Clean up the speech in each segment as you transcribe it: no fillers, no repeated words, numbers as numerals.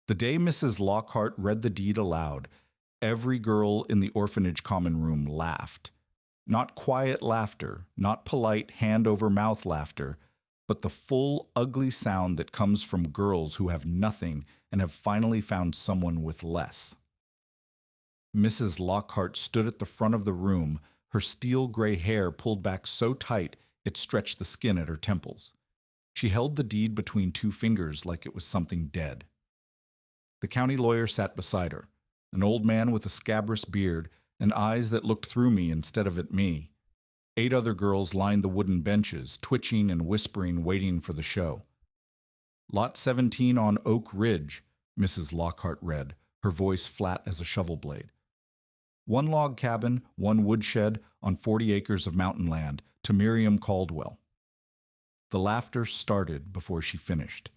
The day Mrs. Lockhart read the deed aloud, every girl in the orphanage common room laughed. Not quiet laughter, not polite hand-over-mouth laughter, but the full, ugly sound that comes from girls who have nothing and have finally found someone with less. Mrs. Lockhart stood at the front of the room, her steel-gray hair pulled back so tight it stretched the skin at her temples. She held the deed between two fingers like it was something dead. The county lawyer sat beside her, an old man with a scabrous beard and eyes that looked through me instead of at me. 8 other girls lined the wooden benches, twitching and whispering, waiting for the show. Lot 17 on Oak Ridge, Mrs. Lockhart read, her voice flat as a shovel blade. 1 log cabin, 1 woodshed on 40 acres of mountain land, to Miriam Caldwell. The laughter started before she finished.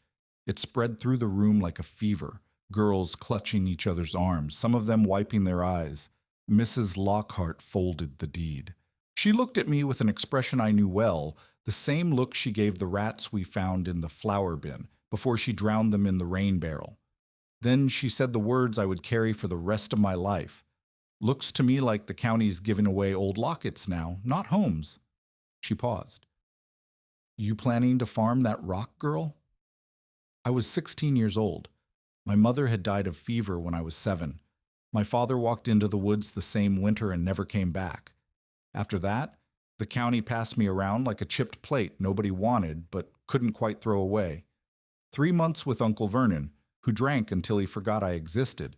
It spread through the room like a fever, girls clutching each other's arms, some of them wiping their eyes. Mrs. Lockhart folded the deed. She looked at me with an expression I knew well, the same look she gave the rats we found in the flour bin before she drowned them in the rain barrel. Then she said the words I would carry for the rest of my life. Looks to me like the county's giving away old lockets now, not homes. She paused. You planning to farm that rock, girl? I was 16 years old. My mother had died of fever when I was 7. My father walked into the woods the same winter and never came back. After that, the county passed me around like a chipped plate nobody wanted but couldn't quite throw away. 3 months with Uncle Vernon, who drank until he forgot I existed.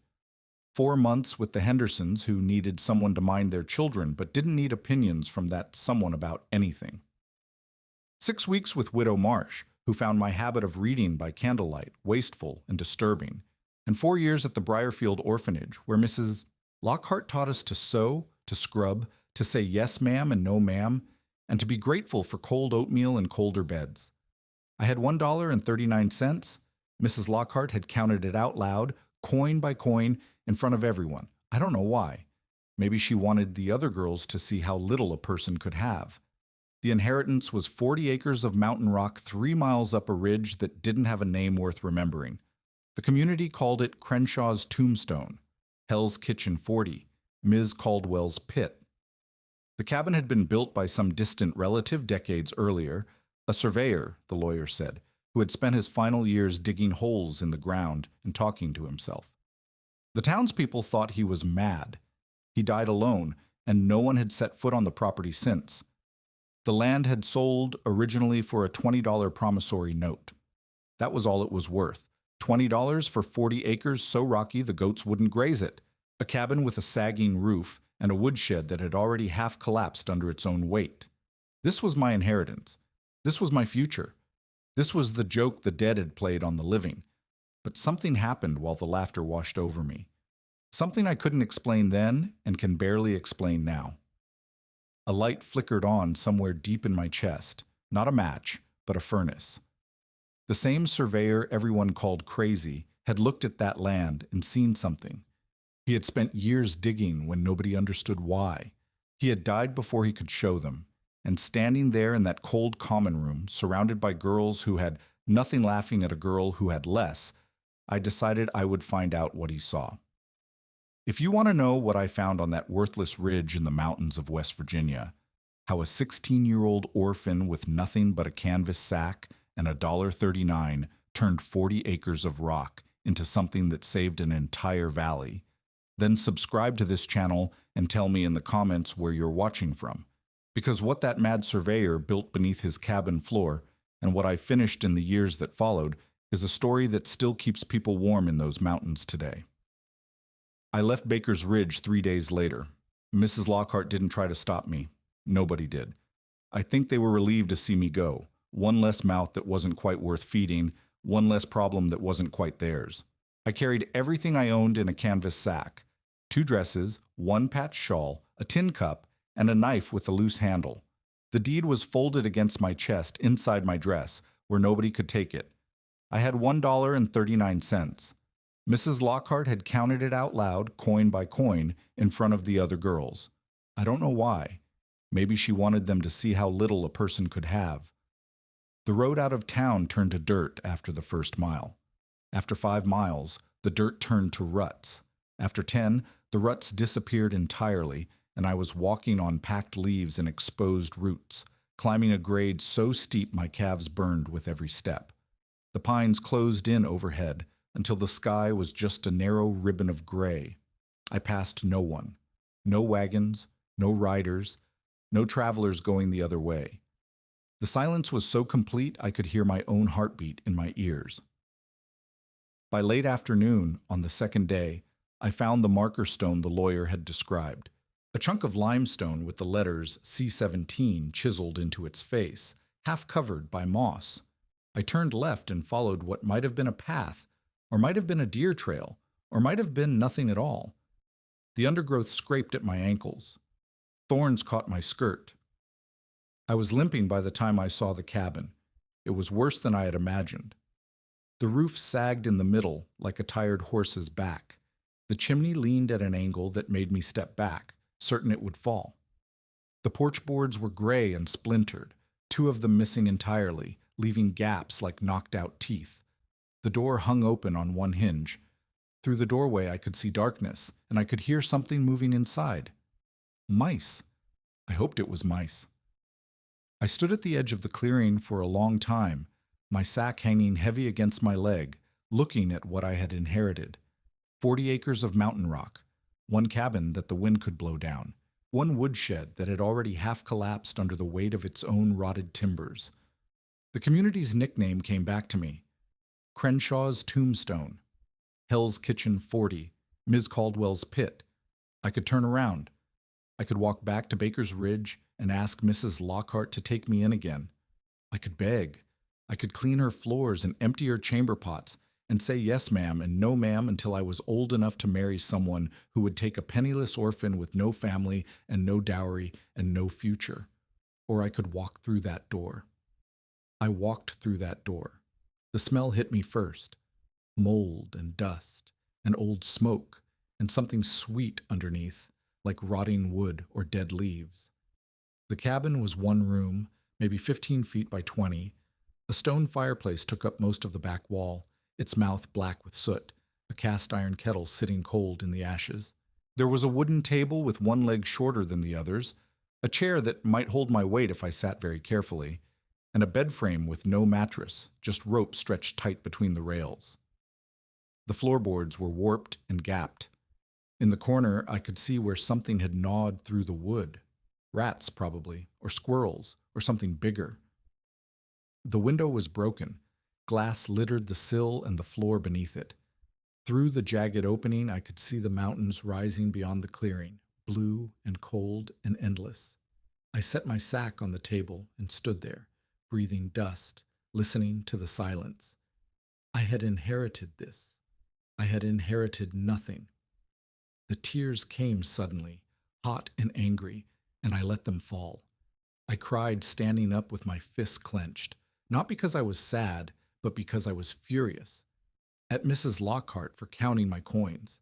4 months with the Hendersons, who needed someone to mind their children but didn't need opinions from that someone about anything. 6 weeks with Widow Marsh, who found my habit of reading by candlelight wasteful and disturbing. And 4 years at the Briarfield Orphanage, where Mrs. Lockhart taught us to sew, to scrub, to say yes ma'am and no ma'am, and to be grateful for cold oatmeal and colder beds. I had $1.39. Mrs. Lockhart had counted it out loud, coin by coin, in front of everyone. I don't know why. Maybe she wanted the other girls to see how little a person could have. The inheritance was 40 acres of mountain rock 3 miles up a ridge that didn't have a name worth remembering. The community called it Crenshaw's Tombstone, Hell's Kitchen 40, Ms. Caldwell's Pit. The cabin had been built by some distant relative decades earlier, a surveyor, the lawyer said, who had spent his final years digging holes in the ground and talking to himself. The townspeople thought he was mad. He died alone, and no one had set foot on the property since. The land had sold originally for a $20 promissory note. That was all it was worth. $20 for 40 acres so rocky the goats wouldn't graze it. A cabin with a sagging roof and a woodshed that had already half collapsed under its own weight. This was my inheritance. This was my future. This was the joke the dead had played on the living. But something happened while the laughter washed over me. Something I couldn't explain then and can barely explain now. A light flickered on somewhere deep in my chest, not a match, but a furnace. The same surveyor everyone called crazy had looked at that land and seen something. He had spent years digging when nobody understood why. He had died before he could show them, and standing there in that cold common room, surrounded by girls who had nothing laughing at a girl who had less, I decided I would find out what he saw. If you want to know what I found on that worthless ridge in the mountains of West Virginia, how a 16-year-old orphan with nothing but a canvas sack and $1.39 turned 40 acres of rock into something that saved an entire valley, then subscribe to this channel and tell me in the comments where you're watching from. Because what that mad surveyor built beneath his cabin floor and what I finished in the years that followed is a story that still keeps people warm in those mountains today. I left Baker's Ridge 3 days later. Mrs. Lockhart didn't try to stop me. Nobody did. I think they were relieved to see me go. One less mouth that wasn't quite worth feeding, one less problem that wasn't quite theirs. I carried everything I owned in a canvas sack. 2 dresses, 1 patch shawl, a tin cup, and a knife with a loose handle. The deed was folded against my chest inside my dress, where nobody could take it. I had $1.39. Mrs. Lockhart had counted it out loud, coin by coin, in front of the other girls. I don't know why. Maybe she wanted them to see how little a person could have. The road out of town turned to dirt after the first mile. After 5 miles, The dirt turned to ruts. After 10, the ruts disappeared entirely, and I was walking on packed leaves and exposed roots, climbing a grade so steep my calves burned with every step. The pines closed in overhead until the sky was just a narrow ribbon of gray. I passed no one. No wagons, no riders, no travelers going the other way. The silence was so complete I could hear my own heartbeat in my ears. By late afternoon, on the second day, I found the marker stone the lawyer had described. A chunk of limestone with the letters C-17 chiseled into its face, half covered by moss. I turned left and followed what might have been a path, or might have been a deer trail, or might have been nothing at all. The undergrowth scraped at my ankles. Thorns caught my skirt. I was limping by the time I saw the cabin. It was worse than I had imagined. The roof sagged in the middle like a tired horse's back. The chimney leaned at an angle that made me step back, certain it would fall. The porch boards were gray and splintered, 2 of them missing entirely, leaving gaps like knocked-out teeth. The door hung open on one hinge. Through the doorway I could see darkness, and I could hear something moving inside. Mice. I hoped it was mice. I stood at the edge of the clearing for a long time, my sack hanging heavy against my leg, looking at what I had inherited. 40 acres of mountain rock, 1 cabin that the wind could blow down, 1 woodshed that had already half collapsed under the weight of its own rotted timbers. The community's nickname came back to me. Crenshaw's Tombstone, Hell's Kitchen 40, Ms. Caldwell's Pit. I could turn around. I could walk back to Baker's Ridge and ask Mrs. Lockhart to take me in again. I could beg. I could clean her floors and empty her chamber pots and say yes, ma'am, and no, ma'am, until I was old enough to marry someone who would take a penniless orphan with no family and no dowry and no future. Or I could walk through that door. I walked through that door. The smell hit me first. Mold and dust and old smoke and something sweet underneath, like rotting wood or dead leaves. The cabin was 1 room, maybe 15 feet by 20. A stone fireplace took up most of the back wall, its mouth black with soot, a cast-iron kettle sitting cold in the ashes. There was a wooden table with 1 leg shorter than the others, a chair that might hold my weight if I sat very carefully, and a bed frame with no mattress, just rope stretched tight between the rails. The floorboards were warped and gapped. In the corner, I could see where something had gnawed through the wood. Rats, probably, or squirrels, or something bigger. The window was broken. Glass littered the sill and the floor beneath it. Through the jagged opening, I could see the mountains rising beyond the clearing, blue and cold and endless. I set my sack on the table and stood there, breathing dust, listening to the silence. I had inherited this. I had inherited nothing. The tears came suddenly, hot and angry, and I let them fall. I cried standing up with my fists clenched, not because I was sad, but because I was furious. At Mrs. Lockhart for counting my coins,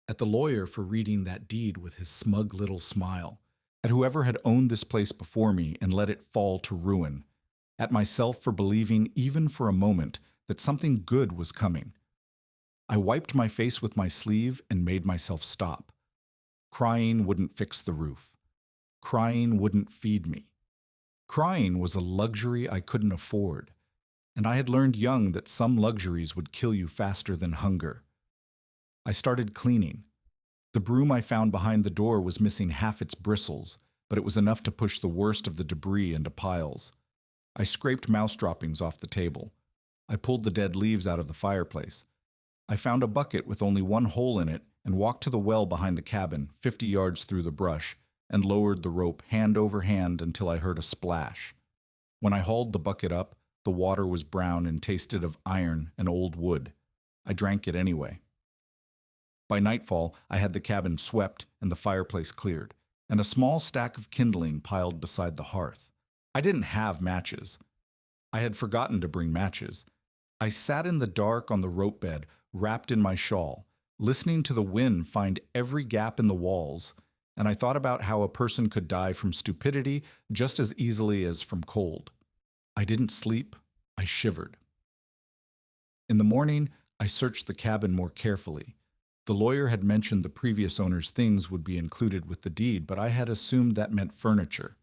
at the lawyer for reading that deed with his smug little smile, at whoever had owned this place before me and let it fall to ruin, at myself for believing, even for a moment, that something good was coming. I wiped my face with my sleeve and made myself stop. Crying wouldn't fix the roof. Crying wouldn't feed me. Crying was a luxury I couldn't afford, and I had learned young that some luxuries would kill you faster than hunger. I started cleaning. The broom I found behind the door was missing half its bristles, but it was enough to push the worst of the debris into piles. I scraped mouse droppings off the table. I pulled the dead leaves out of the fireplace. I found a bucket with only 1 hole in it and walked to the well behind the cabin, 50 yards through the brush, and lowered the rope hand over hand until I heard a splash. When I hauled the bucket up, the water was brown and tasted of iron and old wood. I drank it anyway. By nightfall, I had the cabin swept and the fireplace cleared, and a small stack of kindling piled beside the hearth. I didn't have matches. I had forgotten to bring matches. I sat in the dark on the rope bed, wrapped in my shawl, listening to the wind find every gap in the walls, and I thought about how a person could die from stupidity just as easily as from cold. I didn't sleep. I shivered. In the morning, I searched the cabin more carefully. The lawyer had mentioned the previous owner's things would be included with the deed, but I had assumed that meant furniture,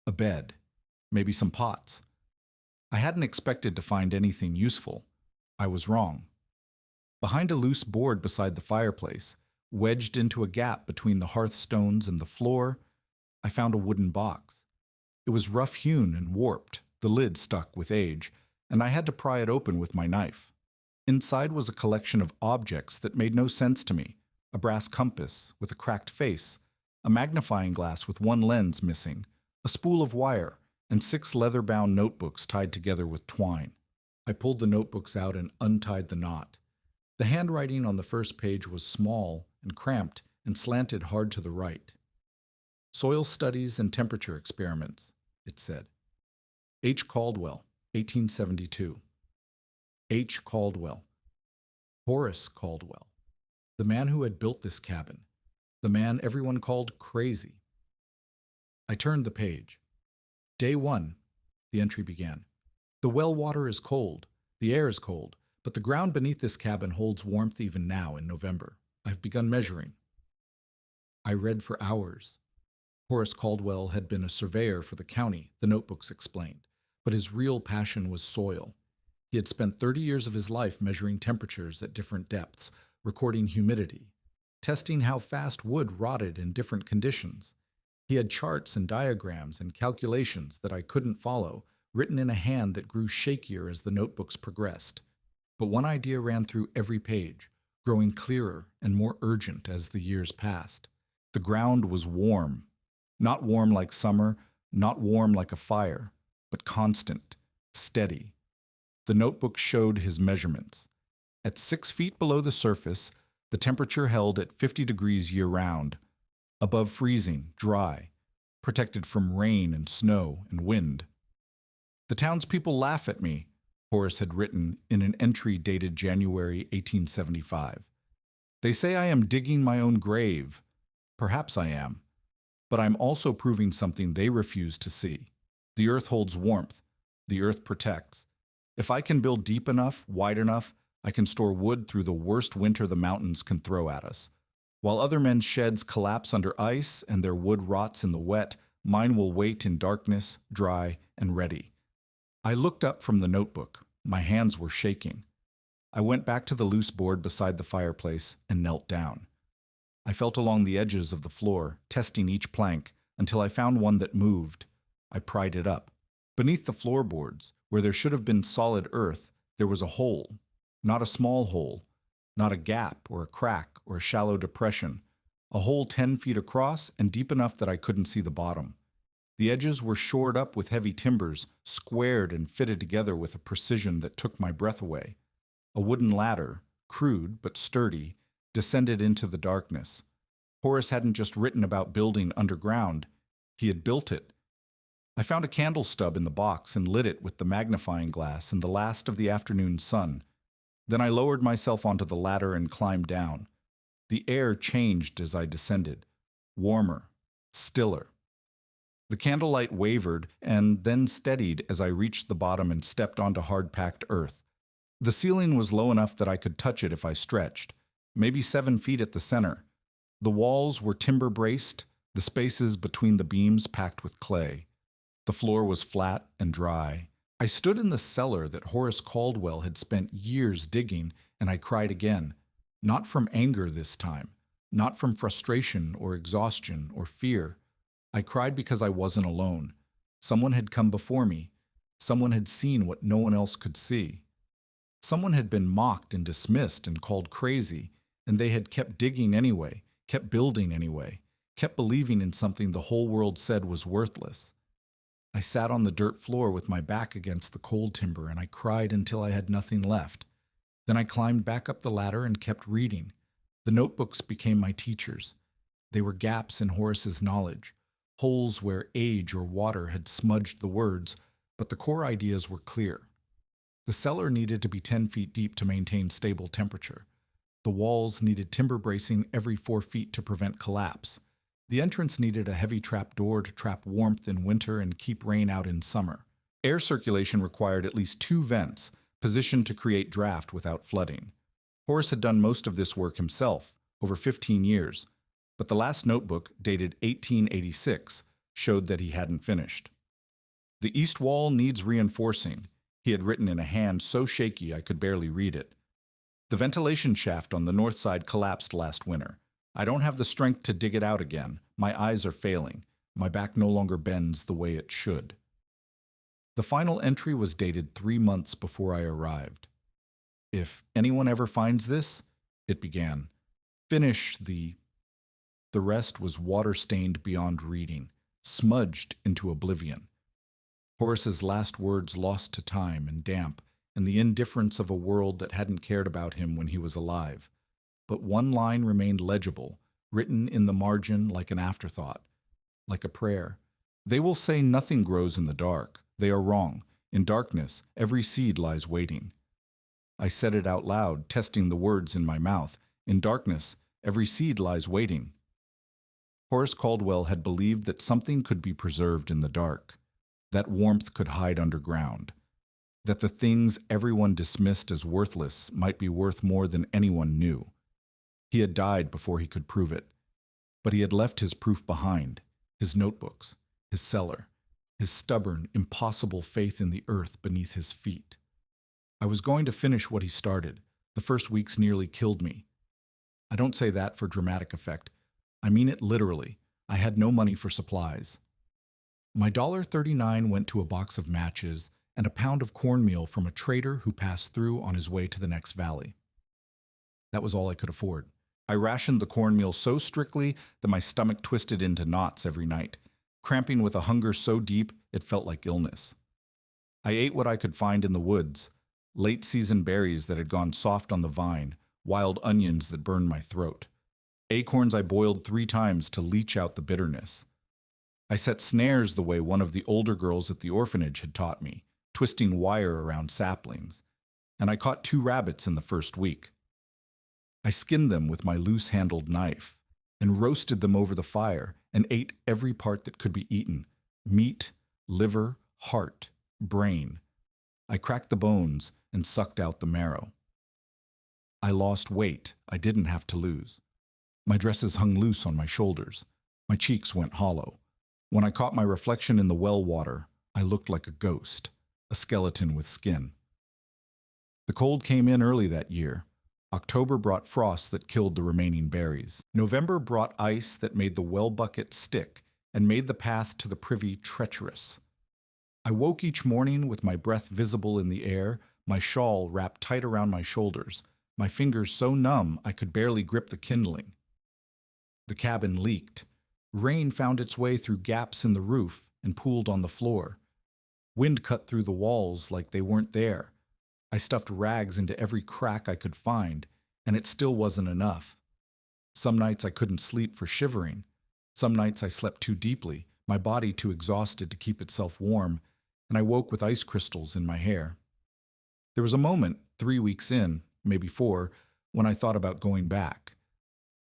a bed, maybe some pots. I hadn't expected to find anything useful. I was wrong. Behind a loose board beside the fireplace, wedged into a gap between the hearthstones and the floor, I found a wooden box. It was rough-hewn and warped, the lid stuck with age, and I had to pry it open with my knife. Inside was a collection of objects that made no sense to me: a brass compass with a cracked face, a magnifying glass with one lens missing, a spool of wire, and 6 leather-bound notebooks tied together with twine. I pulled the notebooks out and untied the knot. The handwriting on the first page was small and cramped and slanted hard to the right. "Soil studies and temperature experiments," it said. H. Caldwell, 1872. H. Caldwell. Horace Caldwell. The man who had built this cabin. The man everyone called crazy. I turned the page. "Day 1, the entry began. "The well water is cold. The air is cold. But the ground beneath this cabin holds warmth even now in November. I've begun measuring." I read for hours. Horace Caldwell had been a surveyor for the county, the notebooks explained, but his real passion was soil. He had spent 30 years of his life measuring temperatures at different depths, recording humidity, testing how fast wood rotted in different conditions. He had charts and diagrams and calculations that I couldn't follow, written in a hand that grew shakier as the notebooks progressed. But one idea ran through every page, growing clearer and more urgent as the years passed. The ground was warm. Not warm like summer, not warm like a fire, but constant, steady. The notebook showed his measurements. At 6 feet below the surface, the temperature held at 50 degrees year-round. Above freezing, dry, protected from rain and snow and wind. "The townspeople laugh at me," Horace had written in an entry dated January 1875. "They say I am digging my own grave. Perhaps I am. But I'm also proving something they refuse to see. The earth holds warmth. The earth protects. If I can build deep enough, wide enough, I can store wood through the worst winter the mountains can throw at us. While other men's sheds collapse under ice and their wood rots in the wet, mine will wait in darkness, dry, and ready." I looked up from the notebook. My hands were shaking. I went back to the loose board beside the fireplace and knelt down. I felt along the edges of the floor, testing each plank, until I found one that moved. I pried it up. Beneath the floorboards, where there should have been solid earth, there was a hole. Not a small hole, not a gap or a crack or a shallow depression. A hole 10 feet across and deep enough that I couldn't see the bottom. The edges were shored up with heavy timbers, squared and fitted together with a precision that took my breath away. A wooden ladder, crude but sturdy, descended into the darkness. Horace hadn't just written about building underground. He had built it. I found a candle stub in the box and lit it with the magnifying glass in the last of the afternoon sun. Then I lowered myself onto the ladder and climbed down. The air changed as I descended. Warmer, stiller. The candlelight wavered and then steadied as I reached the bottom and stepped onto hard-packed earth. The ceiling was low enough that I could touch it if I stretched, maybe 7 feet at the center. The walls were timber-braced, the spaces between the beams packed with clay. The floor was flat and dry. I stood in the cellar that Horace Caldwell had spent years digging, and I cried again. Not from anger this time, not from frustration or exhaustion or fear. I cried because I wasn't alone. Someone had come before me. Someone had seen what no one else could see. Someone had been mocked and dismissed and called crazy, and they had kept digging anyway, kept building anyway, kept believing in something the whole world said was worthless. I sat on the dirt floor with my back against the cold timber, and I cried until I had nothing left. Then I climbed back up the ladder and kept reading. The notebooks became my teachers. They were gaps in Horace's knowledge, holes where age or water had smudged the words, but the core ideas were clear. The cellar needed to be 10 feet deep to maintain stable temperature. The walls needed timber bracing every 4 feet to prevent collapse. The entrance needed a heavy trap door to trap warmth in winter and keep rain out in summer. Air circulation required at least 2 vents, positioned to create draft without flooding. Horace had done most of this work himself, over 15 years, but the last notebook, dated 1886, showed that he hadn't finished. "The east wall needs reinforcing," he had written in a hand so shaky I could barely read it. "The ventilation shaft on the north side collapsed last winter. I don't have the strength to dig it out again. My eyes are failing. My back no longer bends the way it should." The final entry was dated 3 months before I arrived. "If anyone ever finds this," it began, "finish the—" The rest was water-stained beyond reading, smudged into oblivion. Horace's last words lost to time and damp and the indifference of a world that hadn't cared about him when he was alive. But one line remained legible, written in the margin like an afterthought, like a prayer. "They will say nothing grows in the dark. They are wrong. In darkness, every seed lies waiting." I said it out loud, testing the words in my mouth. In darkness, every seed lies waiting. Horace Caldwell had believed that something could be preserved in the dark, that warmth could hide underground, that the things everyone dismissed as worthless might be worth more than anyone knew. He had died before he could prove it, but he had left his proof behind, his notebooks, his cellar, his stubborn, impossible faith in the earth beneath his feet. I was going to finish what he started. The first weeks nearly killed me. I don't say that for dramatic effect. I mean it literally. I had no money for supplies. My $1.39 went to a box of matches and a pound of cornmeal from a trader who passed through on his way to the next valley. That was all I could afford. I rationed the cornmeal so strictly that my stomach twisted into knots every night, cramping with a hunger so deep it felt like illness. I ate what I could find in the woods, late-season berries that had gone soft on the vine, wild onions that burned my throat. Acorns I boiled 3 times to leach out the bitterness. I set snares the way one of the older girls at the orphanage had taught me, twisting wire around saplings, and I caught 2 rabbits in the first week. I skinned them with my loose-handled knife and roasted them over the fire and ate every part that could be eaten: meat, liver, heart, brain. I cracked the bones and sucked out the marrow. I lost weight I didn't have to lose. My dresses hung loose on my shoulders. My cheeks went hollow. When I caught my reflection in the well water, I looked like a ghost, a skeleton with skin. The cold came in early that year. October brought frost that killed the remaining berries. November brought ice that made the well bucket stick and made the path to the privy treacherous. I woke each morning with my breath visible in the air, my shawl wrapped tight around my shoulders, my fingers so numb I could barely grip the kindling. The cabin leaked. Rain found its way through gaps in the roof and pooled on the floor. Wind cut through the walls like they weren't there. I stuffed rags into every crack I could find, and it still wasn't enough. Some nights I couldn't sleep for shivering. Some nights I slept too deeply, my body too exhausted to keep itself warm, and I woke with ice crystals in my hair. There was a moment, 3 weeks in, maybe 4, when I thought about going back.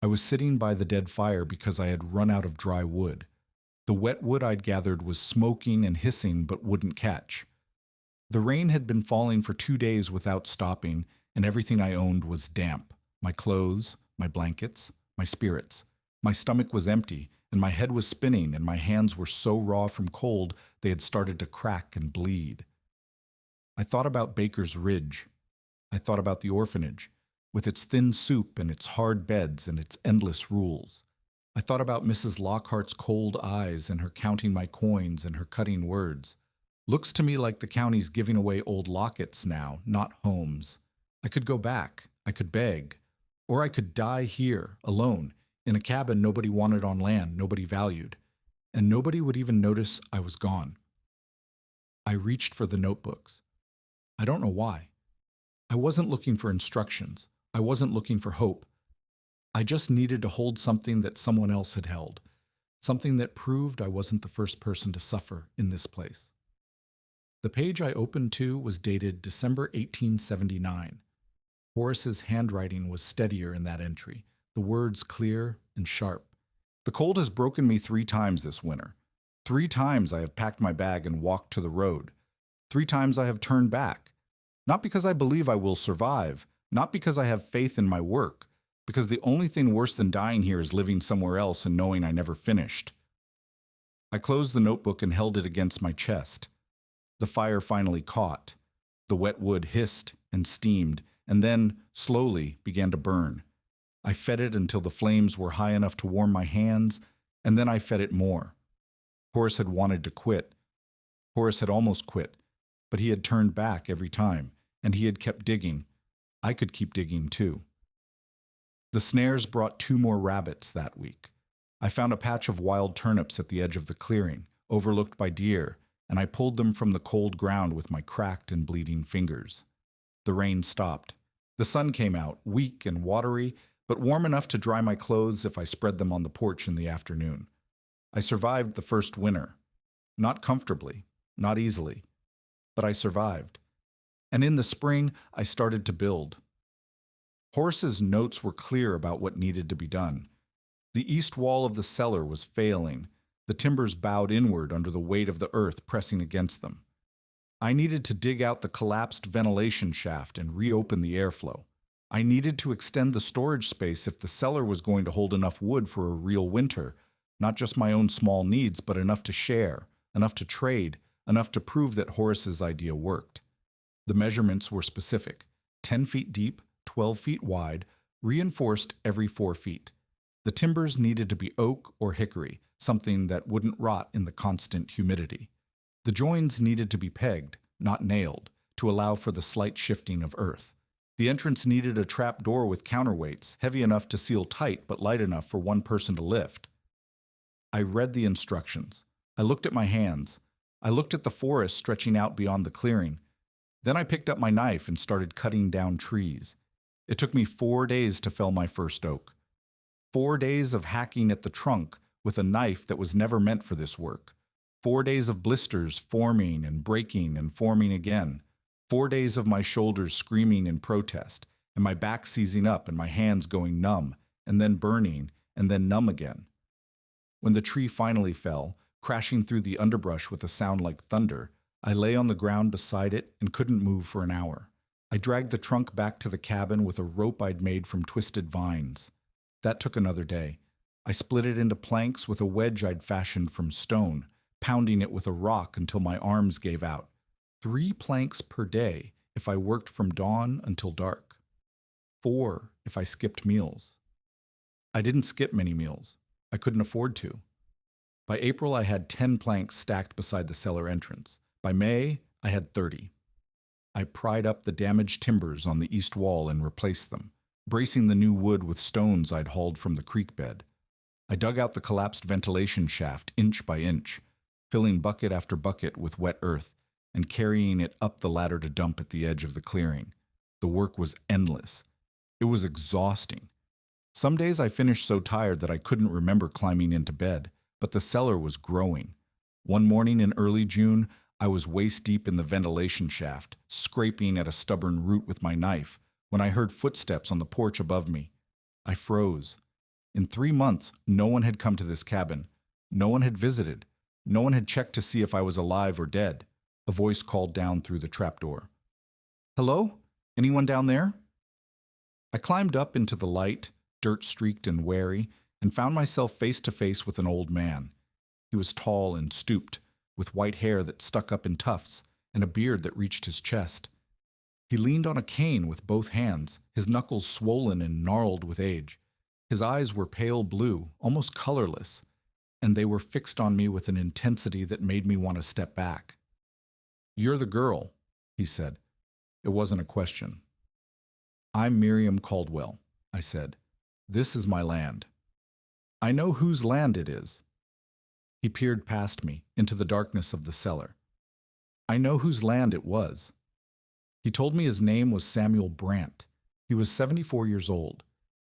I was sitting by the dead fire because I had run out of dry wood. The wet wood I'd gathered was smoking and hissing but wouldn't catch. The rain had been falling for 2 days without stopping, and everything I owned was damp. My clothes, my blankets, my spirits. My stomach was empty, and my head was spinning, and my hands were so raw from cold they had started to crack and bleed. I thought about Baker's Ridge. I thought about the orphanage, with its thin soup and its hard beds and its endless rules. I thought about Mrs. Lockhart's cold eyes and her counting my coins and her cutting words. Looks to me like the county's giving away old lockets now, not homes. I could go back, I could beg, or I could die here, alone, in a cabin nobody wanted on land nobody valued, and nobody would even notice I was gone. I reached for the notebooks. I don't know why. I wasn't looking for instructions. I wasn't looking for hope. I just needed to hold something that someone else had held, something that proved I wasn't the first person to suffer in this place. The page I opened to was dated December 1879. Horace's handwriting was steadier in that entry, the words clear and sharp. The cold has broken me 3 times this winter. 3 times I have packed my bag and walked to the road. 3 times I have turned back. Not because I believe I will survive, Not because I have faith in my work, because the only thing worse than dying here is living somewhere else and knowing I never finished. I closed the notebook and held it against my chest. The fire finally caught. The wet wood hissed and steamed, and then, slowly, began to burn. I fed it until the flames were high enough to warm my hands, and then I fed it more. Horace had wanted to quit. Horace had almost quit, but he had turned back every time, and he had kept digging. I could keep digging too. The snares brought 2 more rabbits that week. I found a patch of wild turnips at the edge of the clearing, overlooked by deer, and I pulled them from the cold ground with my cracked and bleeding fingers. The rain stopped. The sun came out, weak and watery, but warm enough to dry my clothes if I spread them on the porch in the afternoon. I survived the first winter. Not comfortably, not easily, but I survived. And in the spring, I started to build. Horace's notes were clear about what needed to be done. The east wall of the cellar was failing. The timbers bowed inward under the weight of the earth pressing against them. I needed to dig out the collapsed ventilation shaft and reopen the airflow. I needed to extend the storage space if the cellar was going to hold enough wood for a real winter, not just my own small needs, but enough to share, enough to trade, enough to prove that Horace's idea worked. The measurements were specific: 10 feet deep, 12 feet wide, reinforced every 4 feet. The timbers needed to be oak or hickory, something that wouldn't rot in the constant humidity. The joins needed to be pegged, not nailed, to allow for the slight shifting of earth. The entrance needed a trap door with counterweights, heavy enough to seal tight but light enough for one person to lift. I read the instructions. I looked at my hands. I looked at the forest stretching out beyond the clearing. Then I picked up my knife and started cutting down trees. It took me 4 days to fell my first oak. 4 days of hacking at the trunk with a knife that was never meant for this work. 4 days of blisters forming and breaking and forming again. 4 days of my shoulders screaming in protest, and my back seizing up and my hands going numb, and then burning, and then numb again. When the tree finally fell, crashing through the underbrush with a sound like thunder, I lay on the ground beside it and couldn't move for an hour. I dragged the trunk back to the cabin with a rope I'd made from twisted vines. That took another day. I split it into planks with a wedge I'd fashioned from stone, pounding it with a rock until my arms gave out. 3 planks per day if I worked from dawn until dark. 4 if I skipped meals. I didn't skip many meals. I couldn't afford to. By April, I had 10 planks stacked beside the cellar entrance. By May, I had 30. I pried up the damaged timbers on the east wall and replaced them, bracing the new wood with stones I'd hauled from the creek bed. I dug out the collapsed ventilation shaft inch by inch, filling bucket after bucket with wet earth and carrying it up the ladder to dump at the edge of the clearing. The work was endless. It was exhausting. Some days I finished so tired that I couldn't remember climbing into bed, but the cellar was growing. One morning in early June, I was waist-deep in the ventilation shaft, scraping at a stubborn root with my knife, when I heard footsteps on the porch above me. I froze. In 3 months, no one had come to this cabin. No one had visited. No one had checked to see if I was alive or dead. A voice called down through the trapdoor. "Hello? Anyone down there?" I climbed up into the light, dirt-streaked and wary, and found myself face to face with an old man. He was tall and stooped, with white hair that stuck up in tufts and a beard that reached his chest. He leaned on a cane with both hands, his knuckles swollen and gnarled with age. His eyes were pale blue, almost colorless, and they were fixed on me with an intensity that made me want to step back. "You're the girl," he said. It wasn't a question. "I'm Miriam Caldwell," I said. "This is my land." "I know whose land it is." He peered past me, into the darkness of the cellar. "I know whose land it was." He told me his name was Samuel Brandt. He was 74 years old.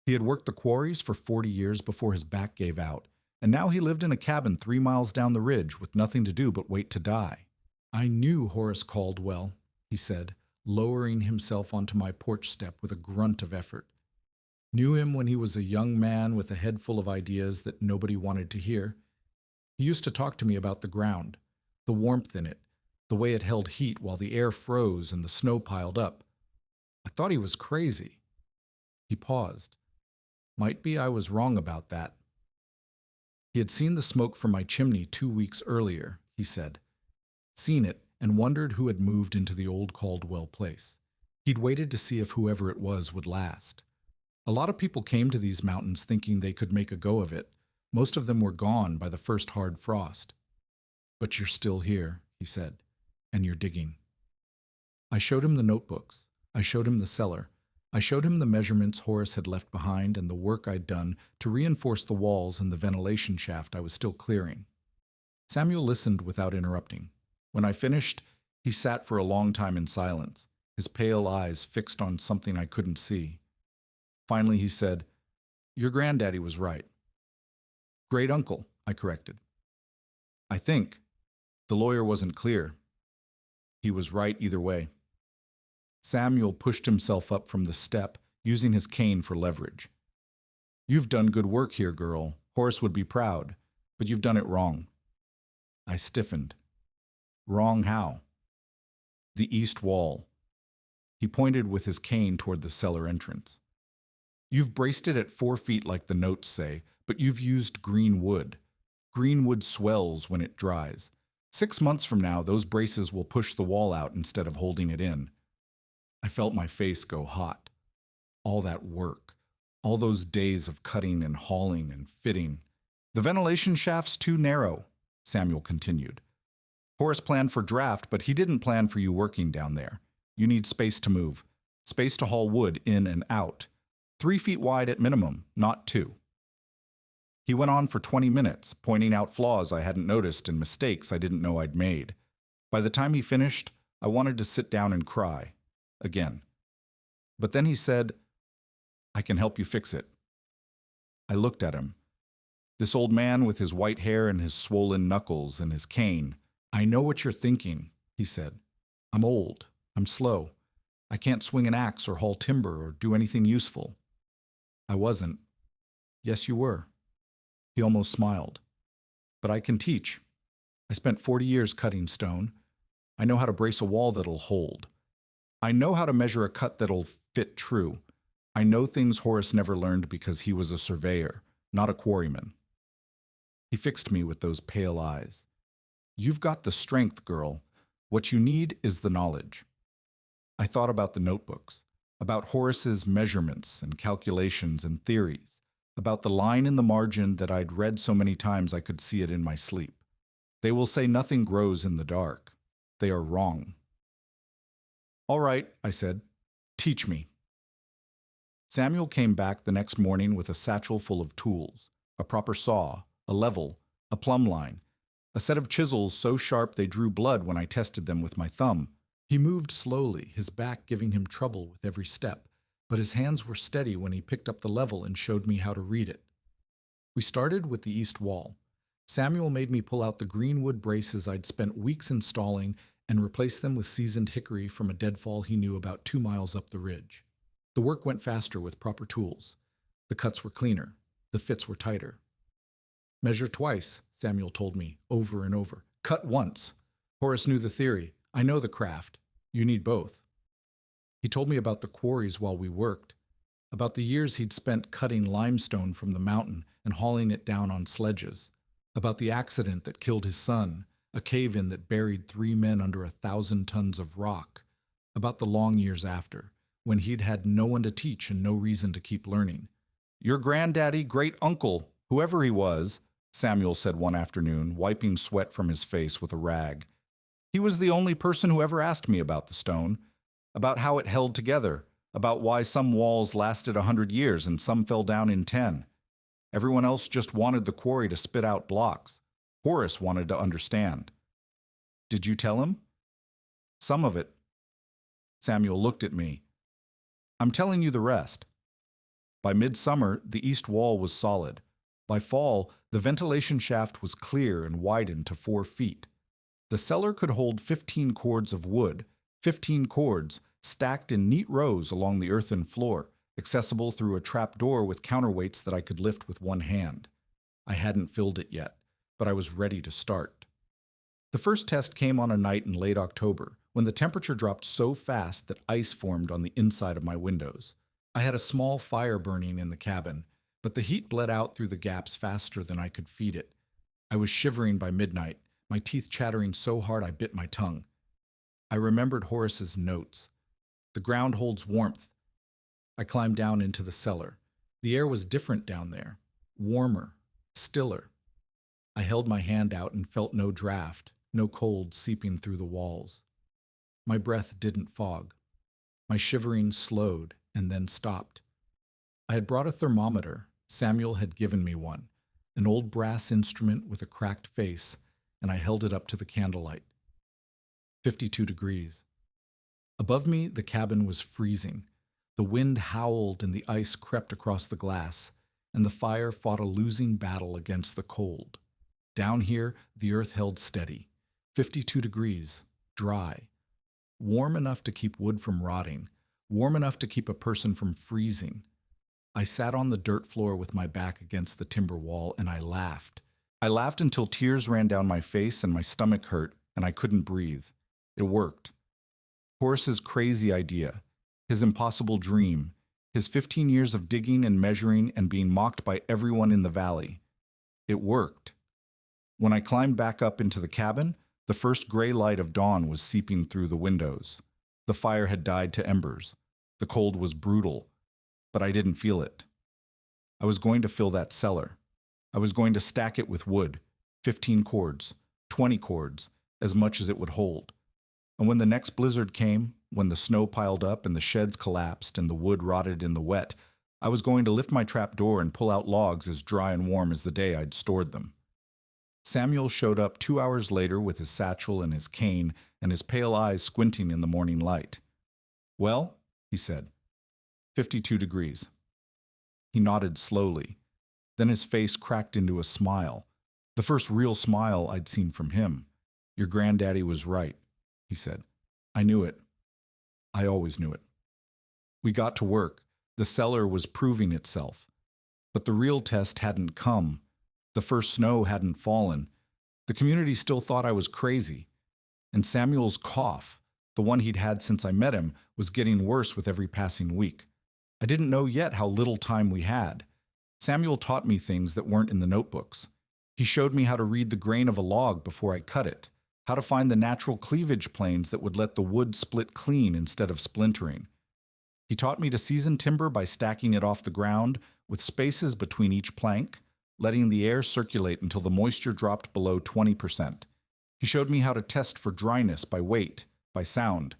He had worked the quarries for 40 years before his back gave out, and now he lived in a cabin 3 miles down the ridge with nothing to do but wait to die. "I knew Horace Caldwell," he said, lowering himself onto my porch step with a grunt of effort. "Knew him when he was a young man with a head full of ideas that nobody wanted to hear. He used to talk to me about the ground, the warmth in it, the way it held heat while the air froze and the snow piled up. I thought he was crazy. He paused. Might be I was wrong about that. He had seen the smoke from my chimney 2 weeks earlier, he said. Seen it and wondered who had moved into the old Caldwell place. He'd waited to see if whoever it was would last. A lot of people came to these mountains thinking they could make a go of it. Most of them were gone by the first hard frost. But you're still here, he said, and you're digging. I showed him the notebooks. I showed him the cellar. I showed him the measurements Horace had left behind and the work I'd done to reinforce the walls and the ventilation shaft I was still clearing. Samuel listened without interrupting. When I finished, he sat for a long time in silence, his pale eyes fixed on something I couldn't see. Finally he said, "Your granddaddy was right." "Great uncle," I corrected. "I think." The lawyer wasn't clear. He was right either way. Samuel pushed himself up from the step, using his cane for leverage. "You've done good work here, girl. Horace would be proud, but you've done it wrong." I stiffened. Wrong how? The east wall. He pointed with his cane toward the cellar entrance. "You've braced it at 4 feet like the notes say, but you've used green wood. Green wood swells when it dries. 6 months from now, those braces will push the wall out instead of holding it in." I felt my face go hot. All that work, all those days of cutting and hauling and fitting. "The ventilation shaft's too narrow," Samuel continued. "Horace planned for draft, but he didn't plan for you working down there. You need space to move, space to haul wood in and out. 3 feet wide at minimum, not 2. He went on for 20 minutes, pointing out flaws I hadn't noticed and mistakes I didn't know I'd made. By the time he finished, I wanted to sit down and cry. Again. But then he said, "I can help you fix it." I looked at him. This old man with his white hair and his swollen knuckles and his cane. "I know what you're thinking," he said. "I'm old. I'm slow. I can't swing an axe or haul timber or do anything useful." I wasn't. "Yes, you were." He almost smiled. "But I can teach. I spent 40 years cutting stone. I know how to brace a wall that'll hold. I know how to measure a cut that'll fit true. I know things Horace never learned because he was a surveyor, not a quarryman." He fixed me with those pale eyes. "You've got the strength, girl. What you need is the knowledge." I thought about the notebooks, about Horace's measurements and calculations and theories, about the line in the margin that I'd read so many times I could see it in my sleep. They will say nothing grows in the dark. They are wrong. "All right," I said. "Teach me." Samuel came back the next morning with a satchel full of tools, a proper saw, a level, a plumb line, a set of chisels so sharp they drew blood when I tested them with my thumb. He moved slowly, his back giving him trouble with every step, but his hands were steady when he picked up the level and showed me how to read it. We started with the east wall. Samuel made me pull out the green wood braces I'd spent weeks installing and replace them with seasoned hickory from a deadfall he knew about 2 miles up the ridge. The work went faster with proper tools. The cuts were cleaner. The fits were tighter. "Measure twice," Samuel told me, over and over. "Cut once." Horace knew the theory. I know the craft. You need both. He told me about the quarries while we worked, about the years he'd spent cutting limestone from the mountain and hauling it down on sledges, about the accident that killed his son, a cave-in that buried 3 men under 1,000 tons of rock, about the long years after, when he'd had no one to teach and no reason to keep learning. "Your granddaddy, great-uncle, whoever he was," Samuel said one afternoon, wiping sweat from his face with a rag. "He was the only person who ever asked me about the stone, about how it held together, about why some walls lasted 100 years and some fell down in 10. Everyone else just wanted the quarry to spit out blocks. Horace wanted to understand." "Did you tell him?" "Some of it." Samuel looked at me. "I'm telling you the rest." By midsummer, the east wall was solid. By fall, the ventilation shaft was clear and widened to 4 feet. The cellar could hold 15 cords of wood, 15 cords stacked in neat rows along the earthen floor, accessible through a trap door with counterweights that I could lift with one hand. I hadn't filled it yet, but I was ready to start. The first test came on a night in late October, when the temperature dropped so fast that ice formed on the inside of my windows. I had a small fire burning in the cabin, but the heat bled out through the gaps faster than I could feed it. I was shivering by midnight, my teeth chattering so hard I bit my tongue. I remembered Horace's notes. The ground holds warmth. I climbed down into the cellar. The air was different down there, warmer, stiller. I held my hand out and felt no draft, no cold seeping through the walls. My breath didn't fog. My shivering slowed and then stopped. I had brought a thermometer. Samuel had given me one, an old brass instrument with a cracked face, and I held it up to the candlelight. 52 degrees. Above me, the cabin was freezing. The wind howled and the ice crept across the glass, and the fire fought a losing battle against the cold. Down here, the earth held steady. 52 degrees, dry. Warm enough to keep wood from rotting, warm enough to keep a person from freezing. I sat on the dirt floor with my back against the timber wall, and I laughed. I laughed until tears ran down my face and my stomach hurt, and I couldn't breathe. It worked. Horace's crazy idea, his impossible dream, his 15 years of digging and measuring and being mocked by everyone in the valley. It worked. When I climbed back up into the cabin, the first gray light of dawn was seeping through the windows. The fire had died to embers. The cold was brutal, but I didn't feel it. I was going to fill that cellar. I was going to stack it with wood, 15 cords, 20 cords, as much as it would hold. And when the next blizzard came, when the snow piled up and the sheds collapsed and the wood rotted in the wet, I was going to lift my trap door and pull out logs as dry and warm as the day I'd stored them. Samuel showed up 2 hours later with his satchel and his cane and his pale eyes squinting in the morning light. "Well," he said, 52 degrees. He nodded slowly. Then his face cracked into a smile, the first real smile I'd seen from him. "Your granddaddy was right," he said. "I knew it. I always knew it." We got to work. The cellar was proving itself. But the real test hadn't come. The first snow hadn't fallen. The community still thought I was crazy. And Samuel's cough, the one he'd had since I met him, was getting worse with every passing week. I didn't know yet how little time we had. Samuel taught me things that weren't in the notebooks. He showed me how to read the grain of a log before I cut it, how to find the natural cleavage planes that would let the wood split clean instead of splintering. He taught me to season timber by stacking it off the ground with spaces between each plank, letting the air circulate until the moisture dropped below 20%. He showed me how to test for dryness by weight, by sound,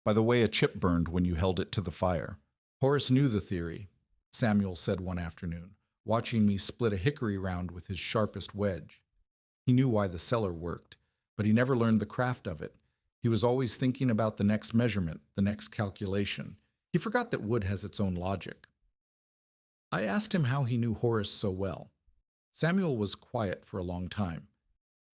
by the way a chip burned when you held it to the fire. Horace knew the theory, Samuel said one afternoon, watching me split a hickory round with his sharpest wedge. He knew why the cellar worked, but he never learned the craft of it. He was always thinking about the next measurement, the next calculation. He forgot that wood has its own logic. I asked him how he knew Horace so well. Samuel was quiet for a long time.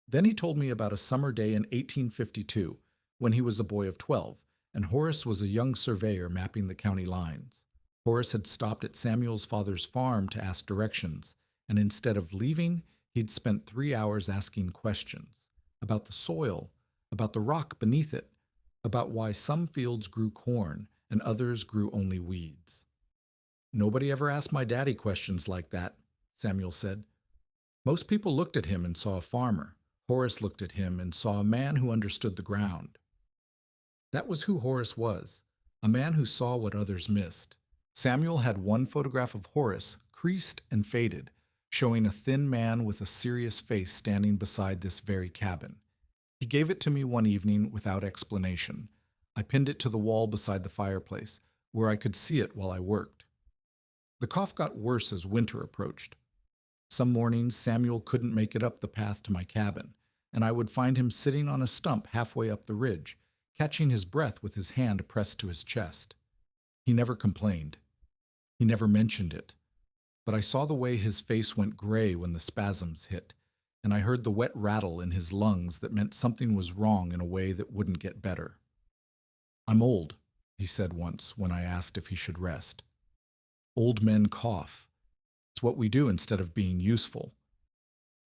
Then he told me about a summer day in 1852, when he was a boy of 12, and Horace was a young surveyor mapping the county lines. Horace had stopped at Samuel's father's farm to ask directions, and instead of leaving, he'd spent 3 hours asking questions about the soil, about the rock beneath it, about why some fields grew corn and others grew only weeds. "Nobody ever asked my daddy questions like that," Samuel said. "Most people looked at him and saw a farmer. Horace looked at him and saw a man who understood the ground." That was who Horace was, a man who saw what others missed. Samuel had one photograph of Horace, creased and faded, showing a thin man with a serious face standing beside this very cabin. He gave it to me one evening without explanation. I pinned it to the wall beside the fireplace, where I could see it while I worked. The cough got worse as winter approached. Some mornings, Samuel couldn't make it up the path to my cabin, and I would find him sitting on a stump halfway up the ridge, catching his breath with his hand pressed to his chest. He never complained. He never mentioned it. But I saw the way his face went gray when the spasms hit, and I heard the wet rattle in his lungs that meant something was wrong in a way that wouldn't get better. "I'm old," he said once when I asked if he should rest. "Old men cough. It's what we do instead of being useful."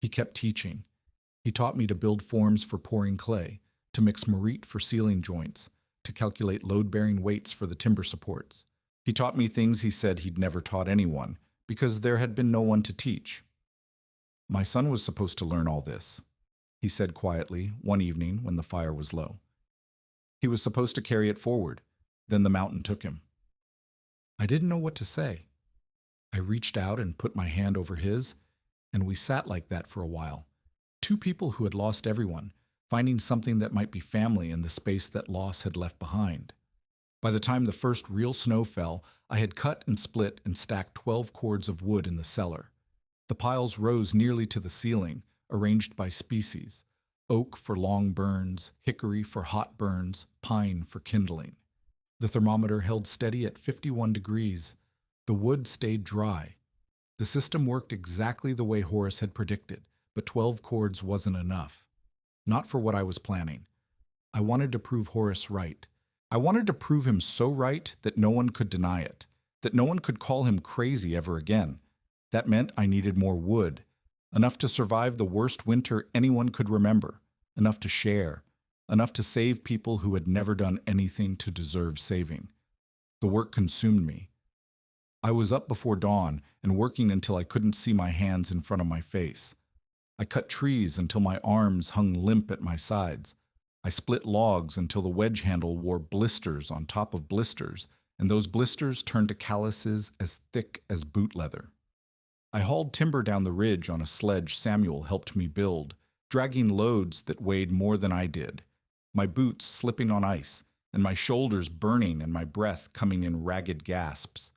He kept teaching. He taught me to build forms for pouring clay, to mix merite for ceiling joints, to calculate load-bearing weights for the timber supports. He taught me things he said he'd never taught anyone, because there had been no one to teach. My son was supposed to learn all this, he said quietly one evening when the fire was low. He was supposed to carry it forward, then the mountain took him. I didn't know what to say. I reached out and put my hand over his, and we sat like that for a while. Two people who had lost everyone, finding something that might be family in the space that loss had left behind. By the time the first real snow fell, I had cut and split and stacked 12 cords of wood in the cellar. The piles rose nearly to the ceiling, arranged by species: oak for long burns, hickory for hot burns, pine for kindling. The thermometer held steady at 51 degrees. The wood stayed dry. The system worked exactly the way Horace had predicted, but 12 cords wasn't enough. Not for what I was planning. I wanted to prove Horace right. I wanted to prove him so right that no one could deny it, that no one could call him crazy ever again. That meant I needed more wood, enough to survive the worst winter anyone could remember, enough to share, enough to save people who had never done anything to deserve saving. The work consumed me. I was up before dawn and working until I couldn't see my hands in front of my face. I cut trees until my arms hung limp at my sides. I split logs until the wedge handle wore blisters on top of blisters, and those blisters turned to calluses as thick as boot leather. I hauled timber down the ridge on a sledge Samuel helped me build, dragging loads that weighed more than I did, my boots slipping on ice, and my shoulders burning and my breath coming in ragged gasps.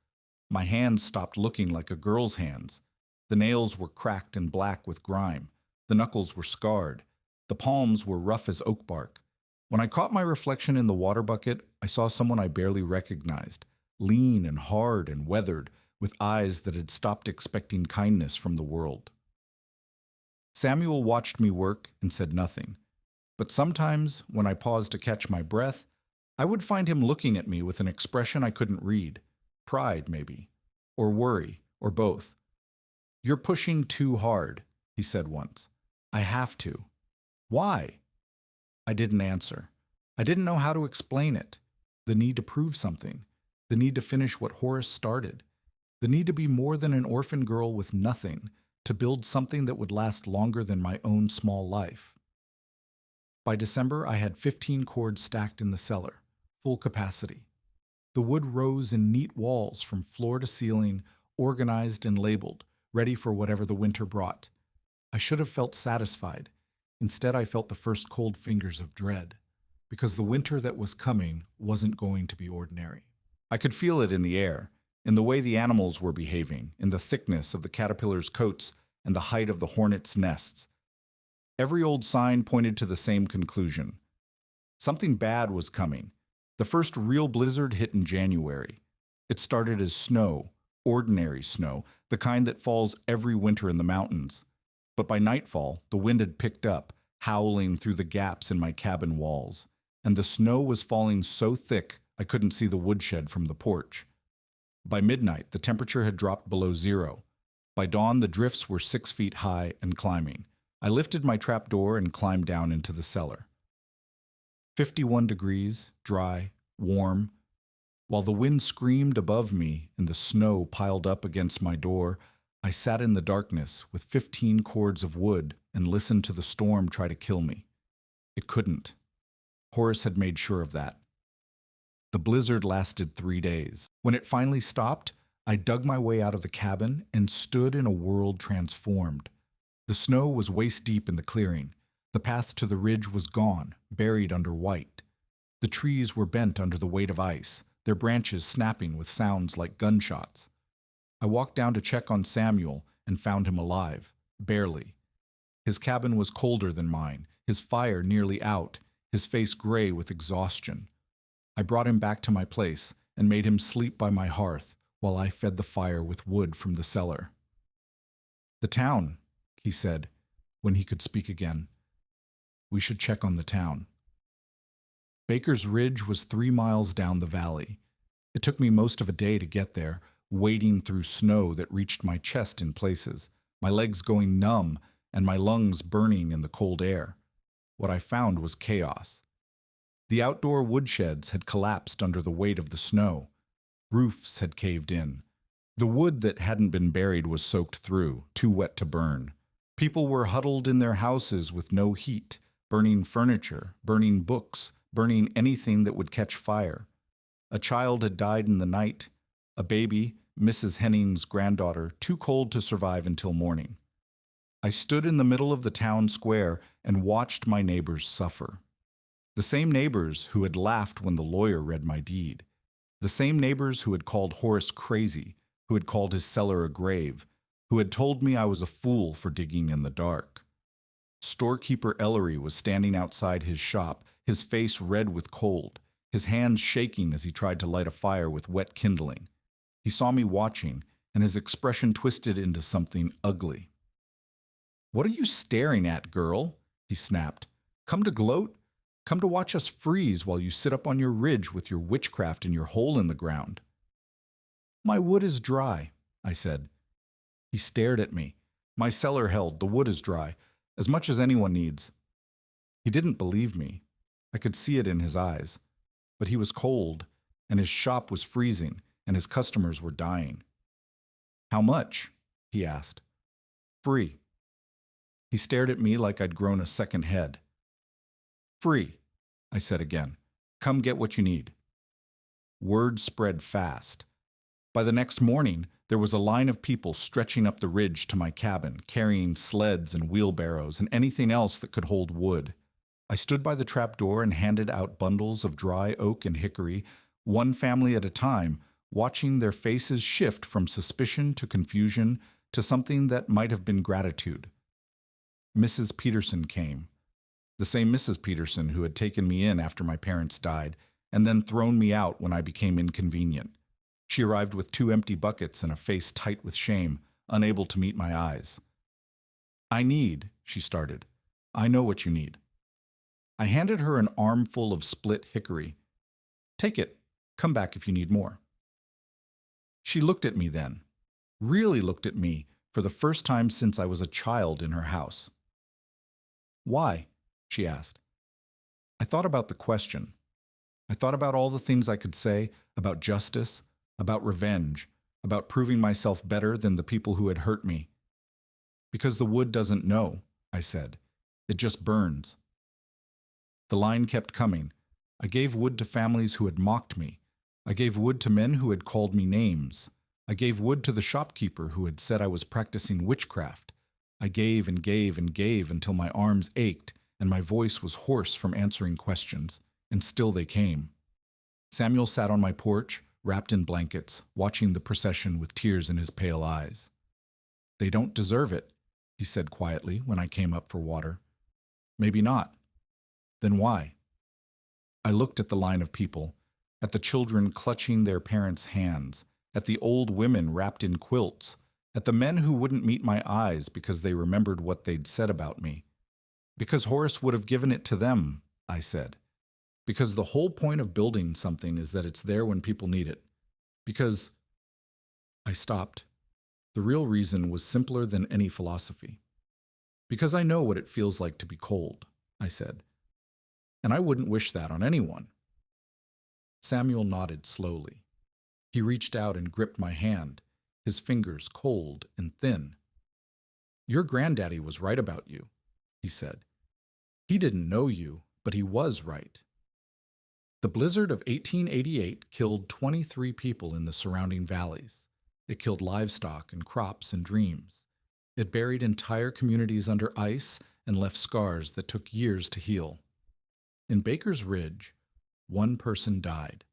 My hands stopped looking like a girl's hands. The nails were cracked and black with grime. The knuckles were scarred. The palms were rough as oak bark. When I caught my reflection in the water bucket, I saw someone I barely recognized, lean and hard and weathered, with eyes that had stopped expecting kindness from the world. Samuel watched me work and said nothing. But sometimes, when I paused to catch my breath, I would find him looking at me with an expression I couldn't read. Pride, maybe. Or worry, or both. "You're pushing too hard," he said once. "I have to." "Why?" I didn't answer. I didn't know how to explain it. The need to prove something. The need to finish what Horace started. The need to be more than an orphan girl with nothing, to build something that would last longer than my own small life. By December, I had 15 cords stacked in the cellar, full capacity. The wood rose in neat walls from floor to ceiling, organized and labeled, ready for whatever the winter brought. I should have felt satisfied. Instead, I felt the first cold fingers of dread, because the winter that was coming wasn't going to be ordinary. I could feel it in the air, in the way the animals were behaving, in the thickness of the caterpillars' coats and the height of the hornets' nests. Every old sign pointed to the same conclusion. Something bad was coming. The first real blizzard hit in January. It started as snow, ordinary snow, the kind that falls every winter in the mountains. But by nightfall, the wind had picked up, howling through the gaps in my cabin walls, and the snow was falling so thick I couldn't see the woodshed from the porch. By midnight, the temperature had dropped below zero. By dawn, the drifts were 6 feet high and climbing. I lifted my trap door and climbed down into the cellar. 51 degrees, dry, warm. While the wind screamed above me and the snow piled up against my door, I sat in the darkness with 15 cords of wood and listened to the storm try to kill me. It couldn't. Horace had made sure of that. The blizzard lasted 3 days. When it finally stopped, I dug my way out of the cabin and stood in a world transformed. The snow was waist deep in the clearing. The path to the ridge was gone, buried under white. The trees were bent under the weight of ice, their branches snapping with sounds like gunshots. I walked down to check on Samuel and found him alive, barely. His cabin was colder than mine, his fire nearly out, his face gray with exhaustion. I brought him back to my place and made him sleep by my hearth while I fed the fire with wood from the cellar. "The town," he said, when he could speak again. "We should check on the town." Baker's Ridge was 3 miles down the valley. It took me most of a day to get there, wading through snow that reached my chest in places, my legs going numb and my lungs burning in the cold air. What I found was chaos. The outdoor woodsheds had collapsed under the weight of the snow. Roofs had caved in. The wood that hadn't been buried was soaked through, too wet to burn. People were huddled in their houses with no heat, burning furniture, burning books, burning anything that would catch fire. A child had died in the night, a baby, Mrs. Henning's granddaughter, too cold to survive until morning. I stood in the middle of the town square and watched my neighbors suffer. The same neighbors who had laughed when the lawyer read my deed. The same neighbors who had called Horace crazy, who had called his cellar a grave, who had told me I was a fool for digging in the dark. Storekeeper Ellery was standing outside his shop, his face red with cold, his hands shaking as he tried to light a fire with wet kindling. He saw me watching, and his expression twisted into something ugly. "What are you staring at, girl?" he snapped. "Come to gloat? Come to watch us freeze while you sit up on your ridge with your witchcraft in your hole in the ground." "My wood is dry," I said. He stared at me. "My cellar held, the wood is dry, as much as anyone needs." He didn't believe me. I could see it in his eyes. But he was cold, and his shop was freezing, and his customers were dying. "How much?" he asked. "Free." He stared at me like I'd grown a second head. "Free," I said again. "Come get what you need." Word spread fast. By the next morning, there was a line of people stretching up the ridge to my cabin, carrying sleds and wheelbarrows and anything else that could hold wood. I stood by the trapdoor and handed out bundles of dry oak and hickory, one family at a time, watching their faces shift from suspicion to confusion to something that might have been gratitude. Mrs. Peterson came. The same Mrs. Peterson who had taken me in after my parents died, and then thrown me out when I became inconvenient. She arrived with 2 empty buckets and a face tight with shame, unable to meet my eyes. "I need," she started. "I know what you need." I handed her an armful of split hickory. "Take it. Come back if you need more." She looked at me then, really looked at me for the first time since I was a child in her house. "Why?" she asked. I thought about the question. I thought about all the things I could say about justice, about revenge, about proving myself better than the people who had hurt me. "Because the wood doesn't know," I said. "It just burns." The line kept coming. I gave wood to families who had mocked me. I gave wood to men who had called me names. I gave wood to the shopkeeper who had said I was practicing witchcraft. I gave and gave and gave until my arms ached and my voice was hoarse from answering questions, and still they came. Samuel sat on my porch, wrapped in blankets, watching the procession with tears in his pale eyes. "They don't deserve it," he said quietly when I came up for water. "Maybe not. Then why?" I looked at the line of people, at the children clutching their parents' hands, at the old women wrapped in quilts, at the men who wouldn't meet my eyes because they remembered what they'd said about me. "Because Horace would have given it to them," I said. "Because the whole point of building something is that it's there when people need it. Because—" I stopped. The real reason was simpler than any philosophy. "Because I know what it feels like to be cold," I said. "And I wouldn't wish that on anyone." Samuel nodded slowly. He reached out and gripped my hand, his fingers cold and thin. "Your granddaddy was right about you," he said. "He didn't know you, but he was right." The blizzard of 1888 killed 23 people in the surrounding valleys. It killed livestock and crops and dreams. It buried entire communities under ice and left scars that took years to heal. In Baker's Ridge, one person died.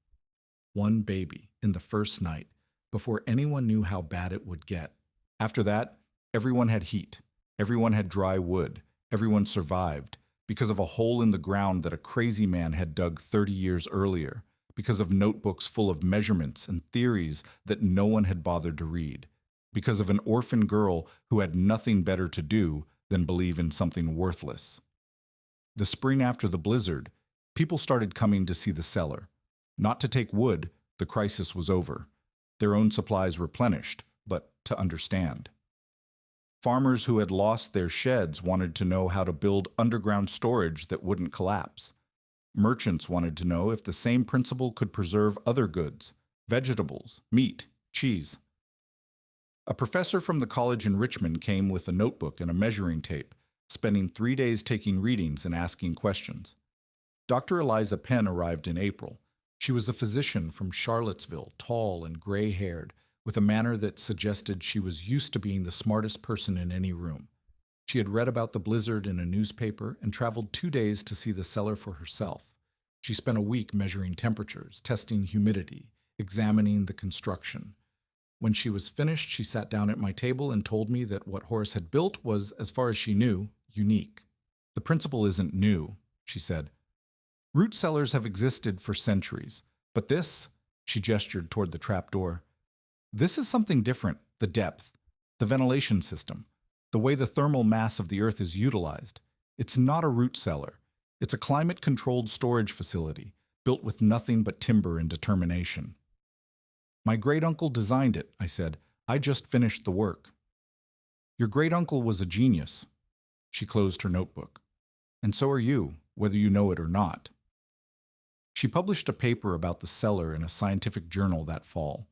One baby in the first night, before anyone knew how bad it would get. After that, everyone had heat. Everyone had dry wood. Everyone survived because of a hole in the ground that a crazy man had dug 30 years earlier, because of notebooks full of measurements and theories that no one had bothered to read, because of an orphan girl who had nothing better to do than believe in something worthless. The spring after the blizzard, people started coming to see the cellar. Not to take wood, the crisis was over. Their own supplies replenished, but to understand. Farmers who had lost their sheds wanted to know how to build underground storage that wouldn't collapse. Merchants wanted to know if the same principle could preserve other goods, vegetables, meat, cheese. A professor from the college in Richmond came with a notebook and a measuring tape, spending 3 days taking readings and asking questions. Dr. Eliza Penn arrived in April. She was a physician from Charlottesville, tall and gray-haired, with a manner that suggested she was used to being the smartest person in any room. She had read about the blizzard in a newspaper and traveled 2 days to see the cellar for herself. She spent a week measuring temperatures, testing humidity, examining the construction. When she was finished, she sat down at my table and told me that what Horace had built was, as far as she knew, unique. The principle isn't new, she said. Root cellars have existed for centuries, but this, she gestured toward the trapdoor, this is something different, the depth, the ventilation system, the way the thermal mass of the earth is utilized. It's not a root cellar. It's a climate-controlled storage facility, built with nothing but timber and determination. My great-uncle designed it, I said. I just finished the work. Your great-uncle was a genius. She closed her notebook. And so are you, whether you know it or not. She published a paper about the cellar in a scientific journal that fall.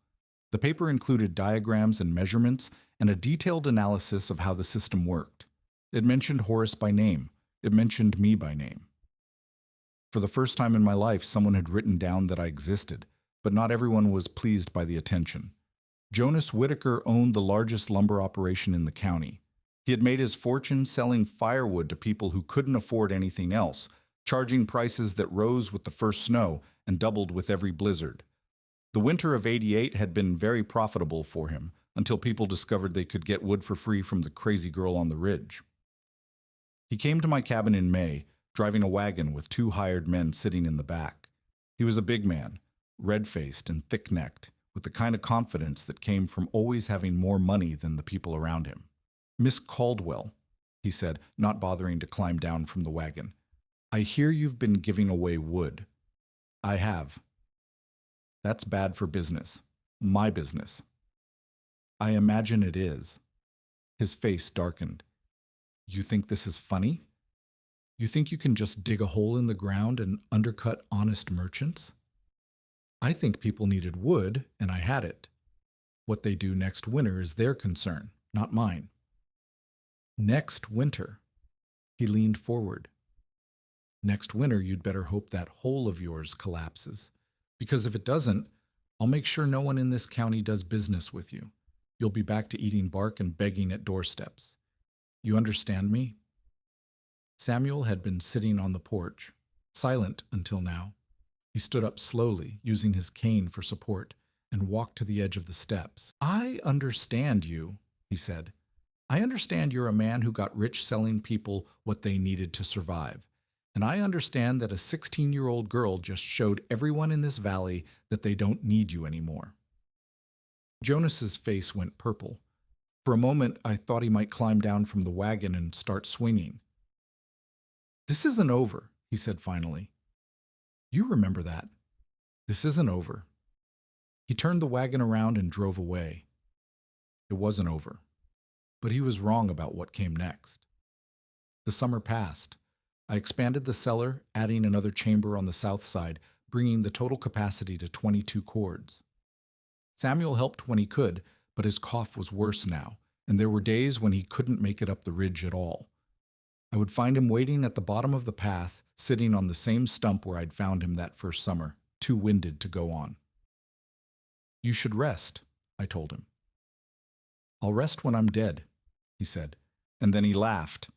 The paper included diagrams and measurements and a detailed analysis of how the system worked. It mentioned Horace by name. It mentioned me by name. For the first time in my life, someone had written down that I existed, but not everyone was pleased by the attention. Jonas Whitaker owned the largest lumber operation in the county. He had made his fortune selling firewood to people who couldn't afford anything else, charging prices that rose with the first snow and doubled with every blizzard. The winter of '88 had been very profitable for him, until people discovered they could get wood for free from the crazy girl on the ridge. He came to my cabin in May, driving a wagon with 2 hired men sitting in the back. He was a big man, red-faced and thick-necked, with the kind of confidence that came from always having more money than the people around him. "Miss Caldwell," he said, not bothering to climb down from the wagon, "I hear you've been giving away wood." "I have." "That's bad for business. My business." "I imagine it is." His face darkened. "You think this is funny? You think you can just dig a hole in the ground and undercut honest merchants? I think people needed wood, and I had it. What they do next winter is their concern, not mine." "Next winter." He leaned forward. "Next winter, you'd better hope that hole of yours collapses. Because if it doesn't, I'll make sure no one in this county does business with you. You'll be back to eating bark and begging at doorsteps. You understand me?" Samuel had been sitting on the porch, silent until now. He stood up slowly, using his cane for support, and walked to the edge of the steps. "I understand you," he said. "I understand you're a man who got rich selling people what they needed to survive. And I understand that a 16-year-old girl just showed everyone in this valley that they don't need you anymore." Jonas's face went purple. For a moment, I thought he might climb down from the wagon and start swinging. "This isn't over," he said finally. "You remember that. This isn't over." He turned the wagon around and drove away. It wasn't over. But he was wrong about what came next. The summer passed. I expanded the cellar, adding another chamber on the south side, bringing the total capacity to 22 cords. Samuel helped when he could, but his cough was worse now, and there were days when he couldn't make it up the ridge at all. I would find him waiting at the bottom of the path, sitting on the same stump where I'd found him that first summer, too winded to go on. "You should rest," I told him. "I'll rest when I'm dead," he said, and then he laughed.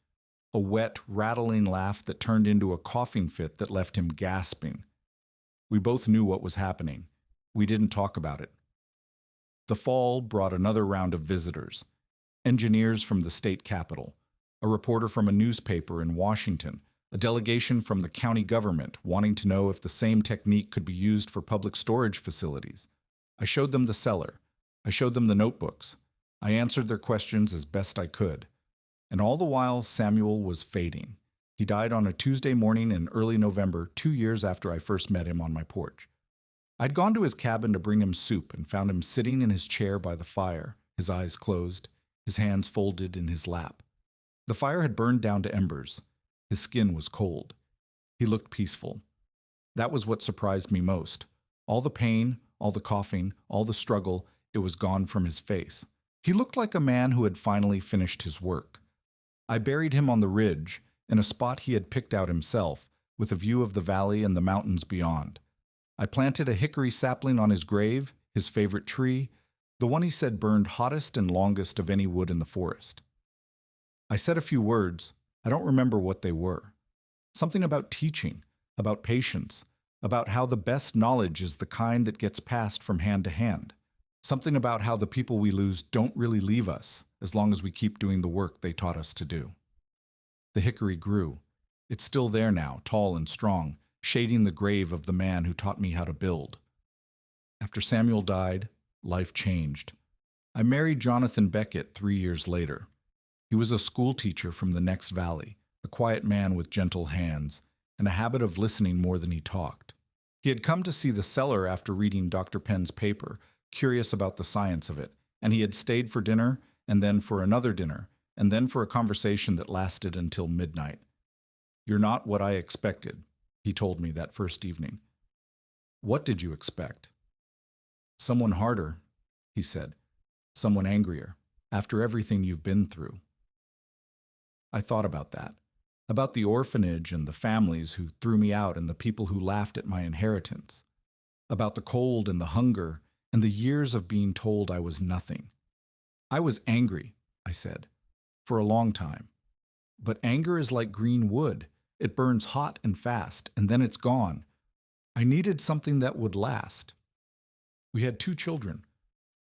A wet, rattling laugh that turned into a coughing fit that left him gasping. We both knew what was happening. We didn't talk about it. The fall brought another round of visitors. Engineers from the state capitol, a reporter from a newspaper in Washington, a delegation from the county government wanting to know if the same technique could be used for public storage facilities. I showed them the cellar. I showed them the notebooks. I answered their questions as best I could. And all the while, Samuel was fading. He died on a Tuesday morning in early November, 2 years after I first met him on my porch. I'd gone to his cabin to bring him soup and found him sitting in his chair by the fire, his eyes closed, his hands folded in his lap. The fire had burned down to embers. His skin was cold. He looked peaceful. That was what surprised me most. All the pain, all the coughing, all the struggle, it was gone from his face. He looked like a man who had finally finished his work. I buried him on the ridge, in a spot he had picked out himself, with a view of the valley and the mountains beyond. I planted a hickory sapling on his grave, his favorite tree, the one he said burned hottest and longest of any wood in the forest. I said a few words. I don't remember what they were. Something about teaching, about patience, about how the best knowledge is the kind that gets passed from hand to hand. Something about how the people we lose don't really leave us, as long as we keep doing the work they taught us to do. The hickory grew. It's still there now, tall and strong, shading the grave of the man who taught me how to build. After Samuel died, life changed. I married Jonathan Beckett 3 years later. He was a school teacher from the next valley, a quiet man with gentle hands, and a habit of listening more than he talked. He had come to see the cellar after reading Dr. Penn's paper, curious about the science of it, and he had stayed for dinner, and then for another dinner, and then for a conversation that lasted until midnight. "You're not what I expected," he told me that first evening. "What did you expect?" "Someone harder," he said. "Someone angrier, after everything you've been through." I thought about that, about the orphanage and the families who threw me out and the people who laughed at my inheritance, about the cold and the hunger and the years of being told I was nothing. I was angry, I said, for a long time. But anger is like green wood. It burns hot and fast, and then it's gone. I needed something that would last. We had 2 children.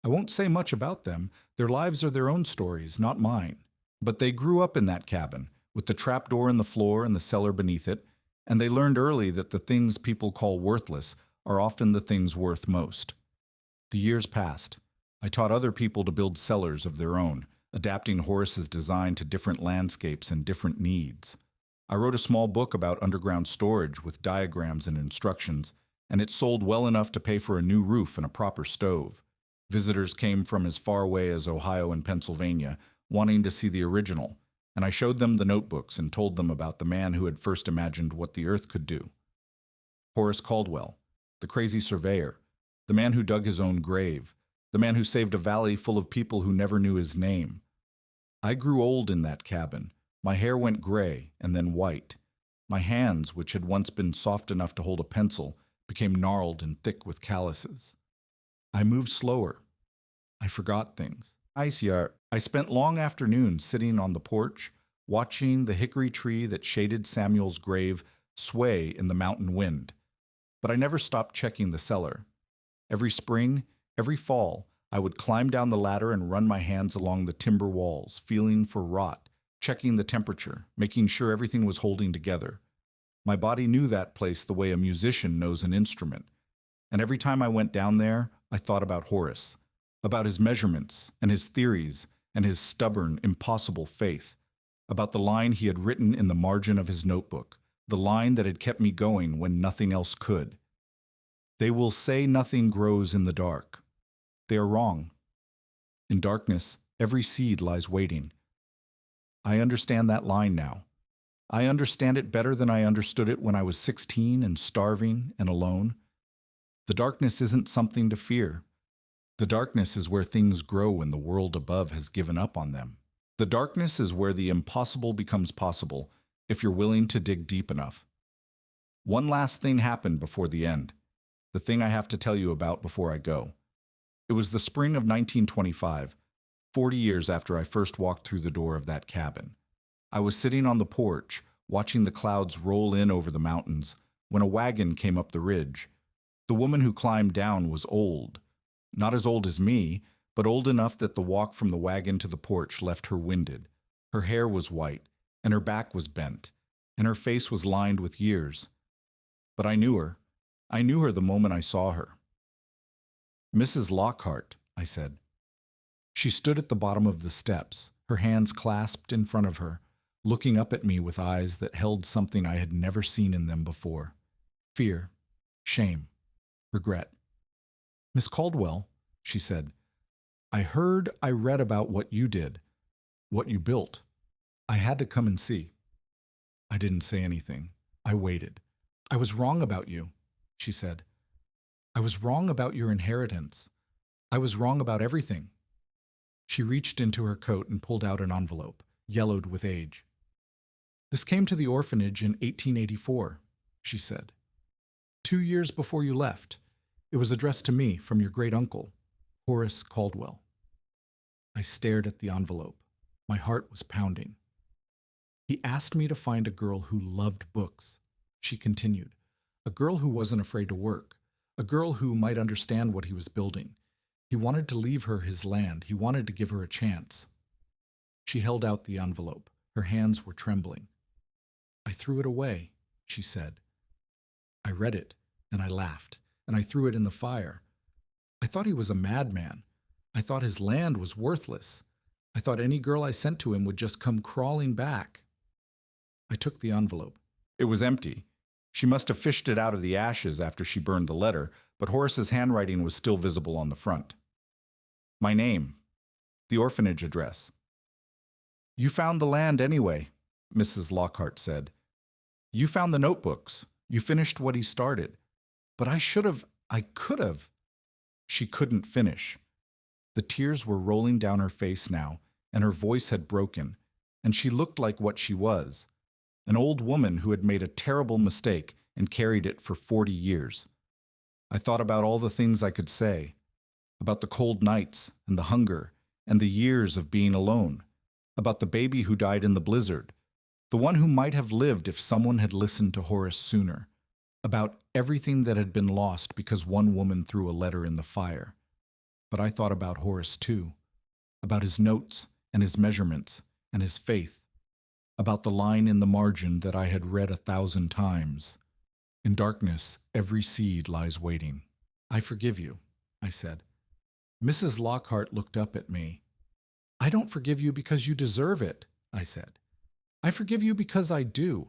I won't say much about them. Their lives are their own stories, not mine. But they grew up in that cabin, with the trapdoor in the floor and the cellar beneath it, and they learned early that the things people call worthless are often the things worth most. The years passed. I taught other people to build cellars of their own, adapting Horace's design to different landscapes and different needs. I wrote a small book about underground storage with diagrams and instructions, and it sold well enough to pay for a new roof and a proper stove. Visitors came from as far away as Ohio and Pennsylvania, wanting to see the original, and I showed them the notebooks and told them about the man who had first imagined what the earth could do. Horace Caldwell, the crazy surveyor, the man who dug his own grave, the man who saved a valley full of people who never knew his name. I grew old in that cabin. My hair went gray and then white. My hands, which had once been soft enough to hold a pencil, became gnarled and thick with calluses. I moved slower. I forgot things. I spent long afternoons sitting on the porch, watching the hickory tree that shaded Samuel's grave sway in the mountain wind. But I never stopped checking the cellar. Every spring, every fall, I would climb down the ladder and run my hands along the timber walls, feeling for rot, checking the temperature, making sure everything was holding together. My body knew that place the way a musician knows an instrument. And every time I went down there, I thought about Horace, about his measurements and his theories and his stubborn, impossible faith, about the line he had written in the margin of his notebook, the line that had kept me going when nothing else could. "They will say nothing grows in the dark." They are wrong. In darkness, every seed lies waiting. I understand that line now. I understand it better than I understood it when I was 16 and starving and alone. The darkness isn't something to fear. The darkness is where things grow when the world above has given up on them. The darkness is where the impossible becomes possible if you're willing to dig deep enough. One last thing happened before the end, the thing I have to tell you about before I go. It was the spring of 1925, 40 years after I first walked through the door of that cabin. I was sitting on the porch, watching the clouds roll in over the mountains, when a wagon came up the ridge. The woman who climbed down was old. Not as old as me, but old enough that the walk from the wagon to the porch left her winded. Her hair was white, and her back was bent, and her face was lined with years. But I knew her. I knew her the moment I saw her. "Mrs. Lockhart," I said. She stood at the bottom of the steps, her hands clasped in front of her, looking up at me with eyes that held something I had never seen in them before. Fear, shame, regret. "Miss Caldwell," she said, I read about what you did, what you built. I had to come and see." I didn't say anything. I waited. "I was wrong about you," she said. I was wrong about your inheritance. I was wrong about everything. She reached into her coat and pulled out an envelope, yellowed with age. This came to the orphanage in 1884, she said. 2 years before you left. It was addressed to me from your great-uncle, Horace Caldwell. I stared at the envelope. My heart was pounding. He asked me to find a girl who loved books, she continued. A girl who wasn't afraid to work. A girl who might understand what he was building. He wanted to leave her his land. He wanted to give her a chance. She held out the envelope. Her hands were trembling. I threw it away, she said. I read it, and I laughed, and I threw it in the fire. I thought he was a madman. I thought his land was worthless. I thought any girl I sent to him would just come crawling back. I took the envelope. It was empty. She must have fished it out of the ashes after she burned the letter, but Horace's handwriting was still visible on the front. My name. The orphanage address. You found the land anyway, Mrs. Lockhart said. You found the notebooks. You finished what he started. But I could have. She couldn't finish. The tears were rolling down her face now, and her voice had broken, and she looked like what she was, an old woman who had made a terrible mistake and carried it for 40 years. I thought about all the things I could say, about the cold nights and the hunger and the years of being alone, about the baby who died in the blizzard, the one who might have lived if someone had listened to Horace sooner, about everything that had been lost because one woman threw a letter in the fire. But I thought about Horace too, about his notes and his measurements and his faith, about the line in the margin that I had read 1,000 times. In darkness, every seed lies waiting. I forgive you, I said. Mrs. Lockhart looked up at me. I don't forgive you because you deserve it, I said. I forgive you because I do.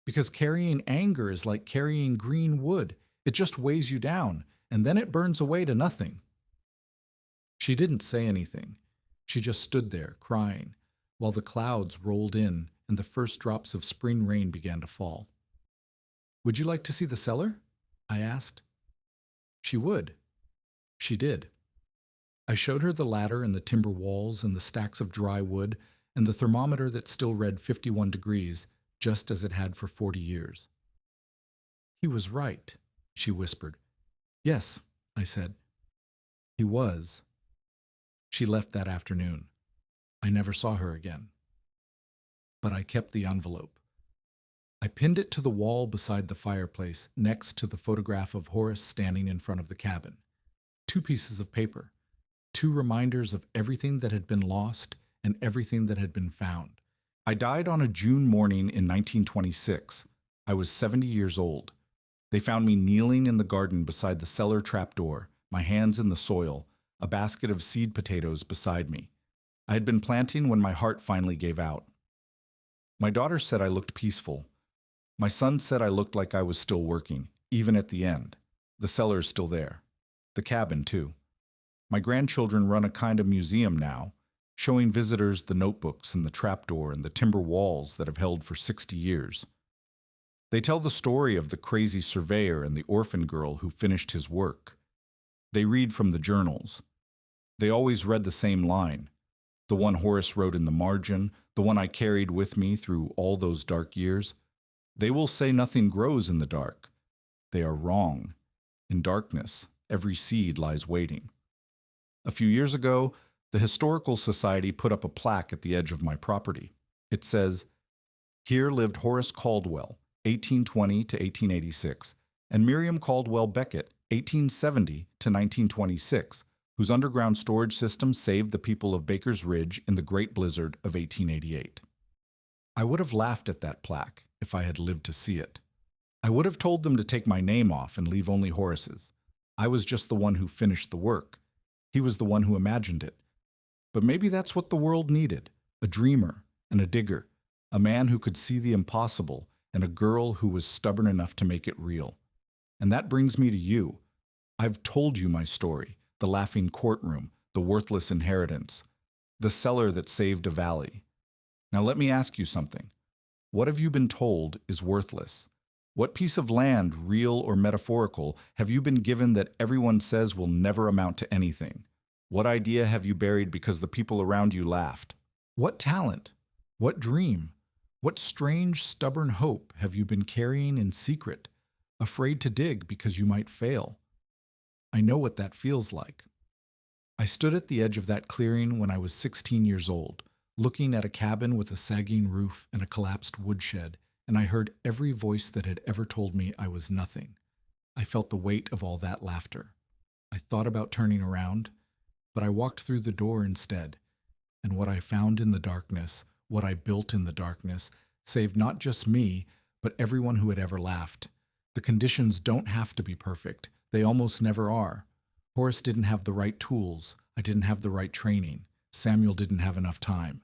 Because carrying anger is like carrying green wood. It just weighs you down, and then it burns away to nothing. She didn't say anything. She just stood there, crying, while the clouds rolled in and the first drops of spring rain began to fall. Would you like to see the cellar? I asked. She would. She did. I showed her the ladder and the timber walls and the stacks of dry wood and the thermometer that still read 51 degrees, just as it had for 40 years. He was right, she whispered. Yes, I said. He was. She left that afternoon. I never saw her again. But I kept the envelope. I pinned it to the wall beside the fireplace, next to the photograph of Horace standing in front of the cabin. 2 pieces of paper, 2 reminders of everything that had been lost and everything that had been found. I died on a June morning in 1926. I was 70 years old. They found me kneeling in the garden beside the cellar trapdoor, my hands in the soil, a basket of seed potatoes beside me. I had been planting when my heart finally gave out. My daughter said I looked peaceful. My son said I looked like I was still working, even at the end. The cellar is still there. The cabin, too. My grandchildren run a kind of museum now, showing visitors the notebooks and the trapdoor and the timber walls that have held for 60 years. They tell the story of the crazy surveyor and the orphan girl who finished his work. They read from the journals. They always read the same line, the one Horace wrote in the margin, the one I carried with me through all those dark years. They will say nothing grows in the dark. They are wrong. In darkness, every seed lies waiting. A few years ago, the Historical Society put up a plaque at the edge of my property. It says, "Here lived Horace Caldwell, 1820 to 1886, and Miriam Caldwell Beckett, 1870 to 1926, whose underground storage system saved the people of Baker's Ridge in the Great Blizzard of 1888. I would have laughed at that plaque if I had lived to see it. I would have told them to take my name off and leave only Horace's. I was just the one who finished the work. He was the one who imagined it. But maybe that's what the world needed, a dreamer and a digger, a man who could see the impossible, and a girl who was stubborn enough to make it real. And that brings me to you. I've told you my story, the laughing courtroom, the worthless inheritance, the cellar that saved a valley. Now let me ask you something. What have you been told is worthless? What piece of land, real or metaphorical, have you been given that everyone says will never amount to anything? What idea have you buried because the people around you laughed? What talent? What dream? What strange, stubborn hope have you been carrying in secret, afraid to dig because you might fail? I know what that feels like. I stood at the edge of that clearing when I was 16 years old, looking at a cabin with a sagging roof and a collapsed woodshed, and I heard every voice that had ever told me I was nothing. I felt the weight of all that laughter. I thought about turning around, but I walked through the door instead, and what I found in the darkness, what I built in the darkness, saved not just me, but everyone who had ever laughed. The conditions don't have to be perfect. They almost never are. Horace didn't have the right tools. I didn't have the right training. Samuel didn't have enough time.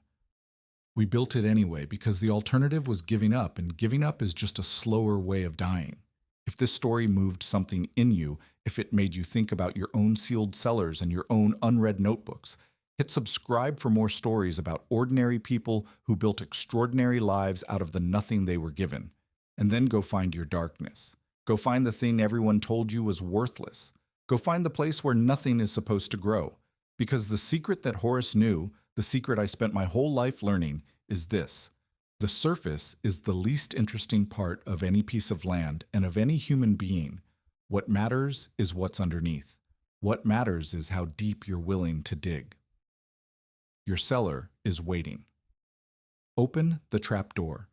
We built it anyway because the alternative was giving up, and giving up is just a slower way of dying. If this story moved something in you, if it made you think about your own sealed cellars and your own unread notebooks, hit subscribe for more stories about ordinary people who built extraordinary lives out of the nothing they were given. And then go find your darkness. Go find the thing everyone told you was worthless. Go find the place where nothing is supposed to grow. Because the secret that Horace knew, the secret I spent my whole life learning, is this. The surface is the least interesting part of any piece of land and of any human being. What matters is what's underneath. What matters is how deep you're willing to dig. Your cellar is waiting. Open the trap door.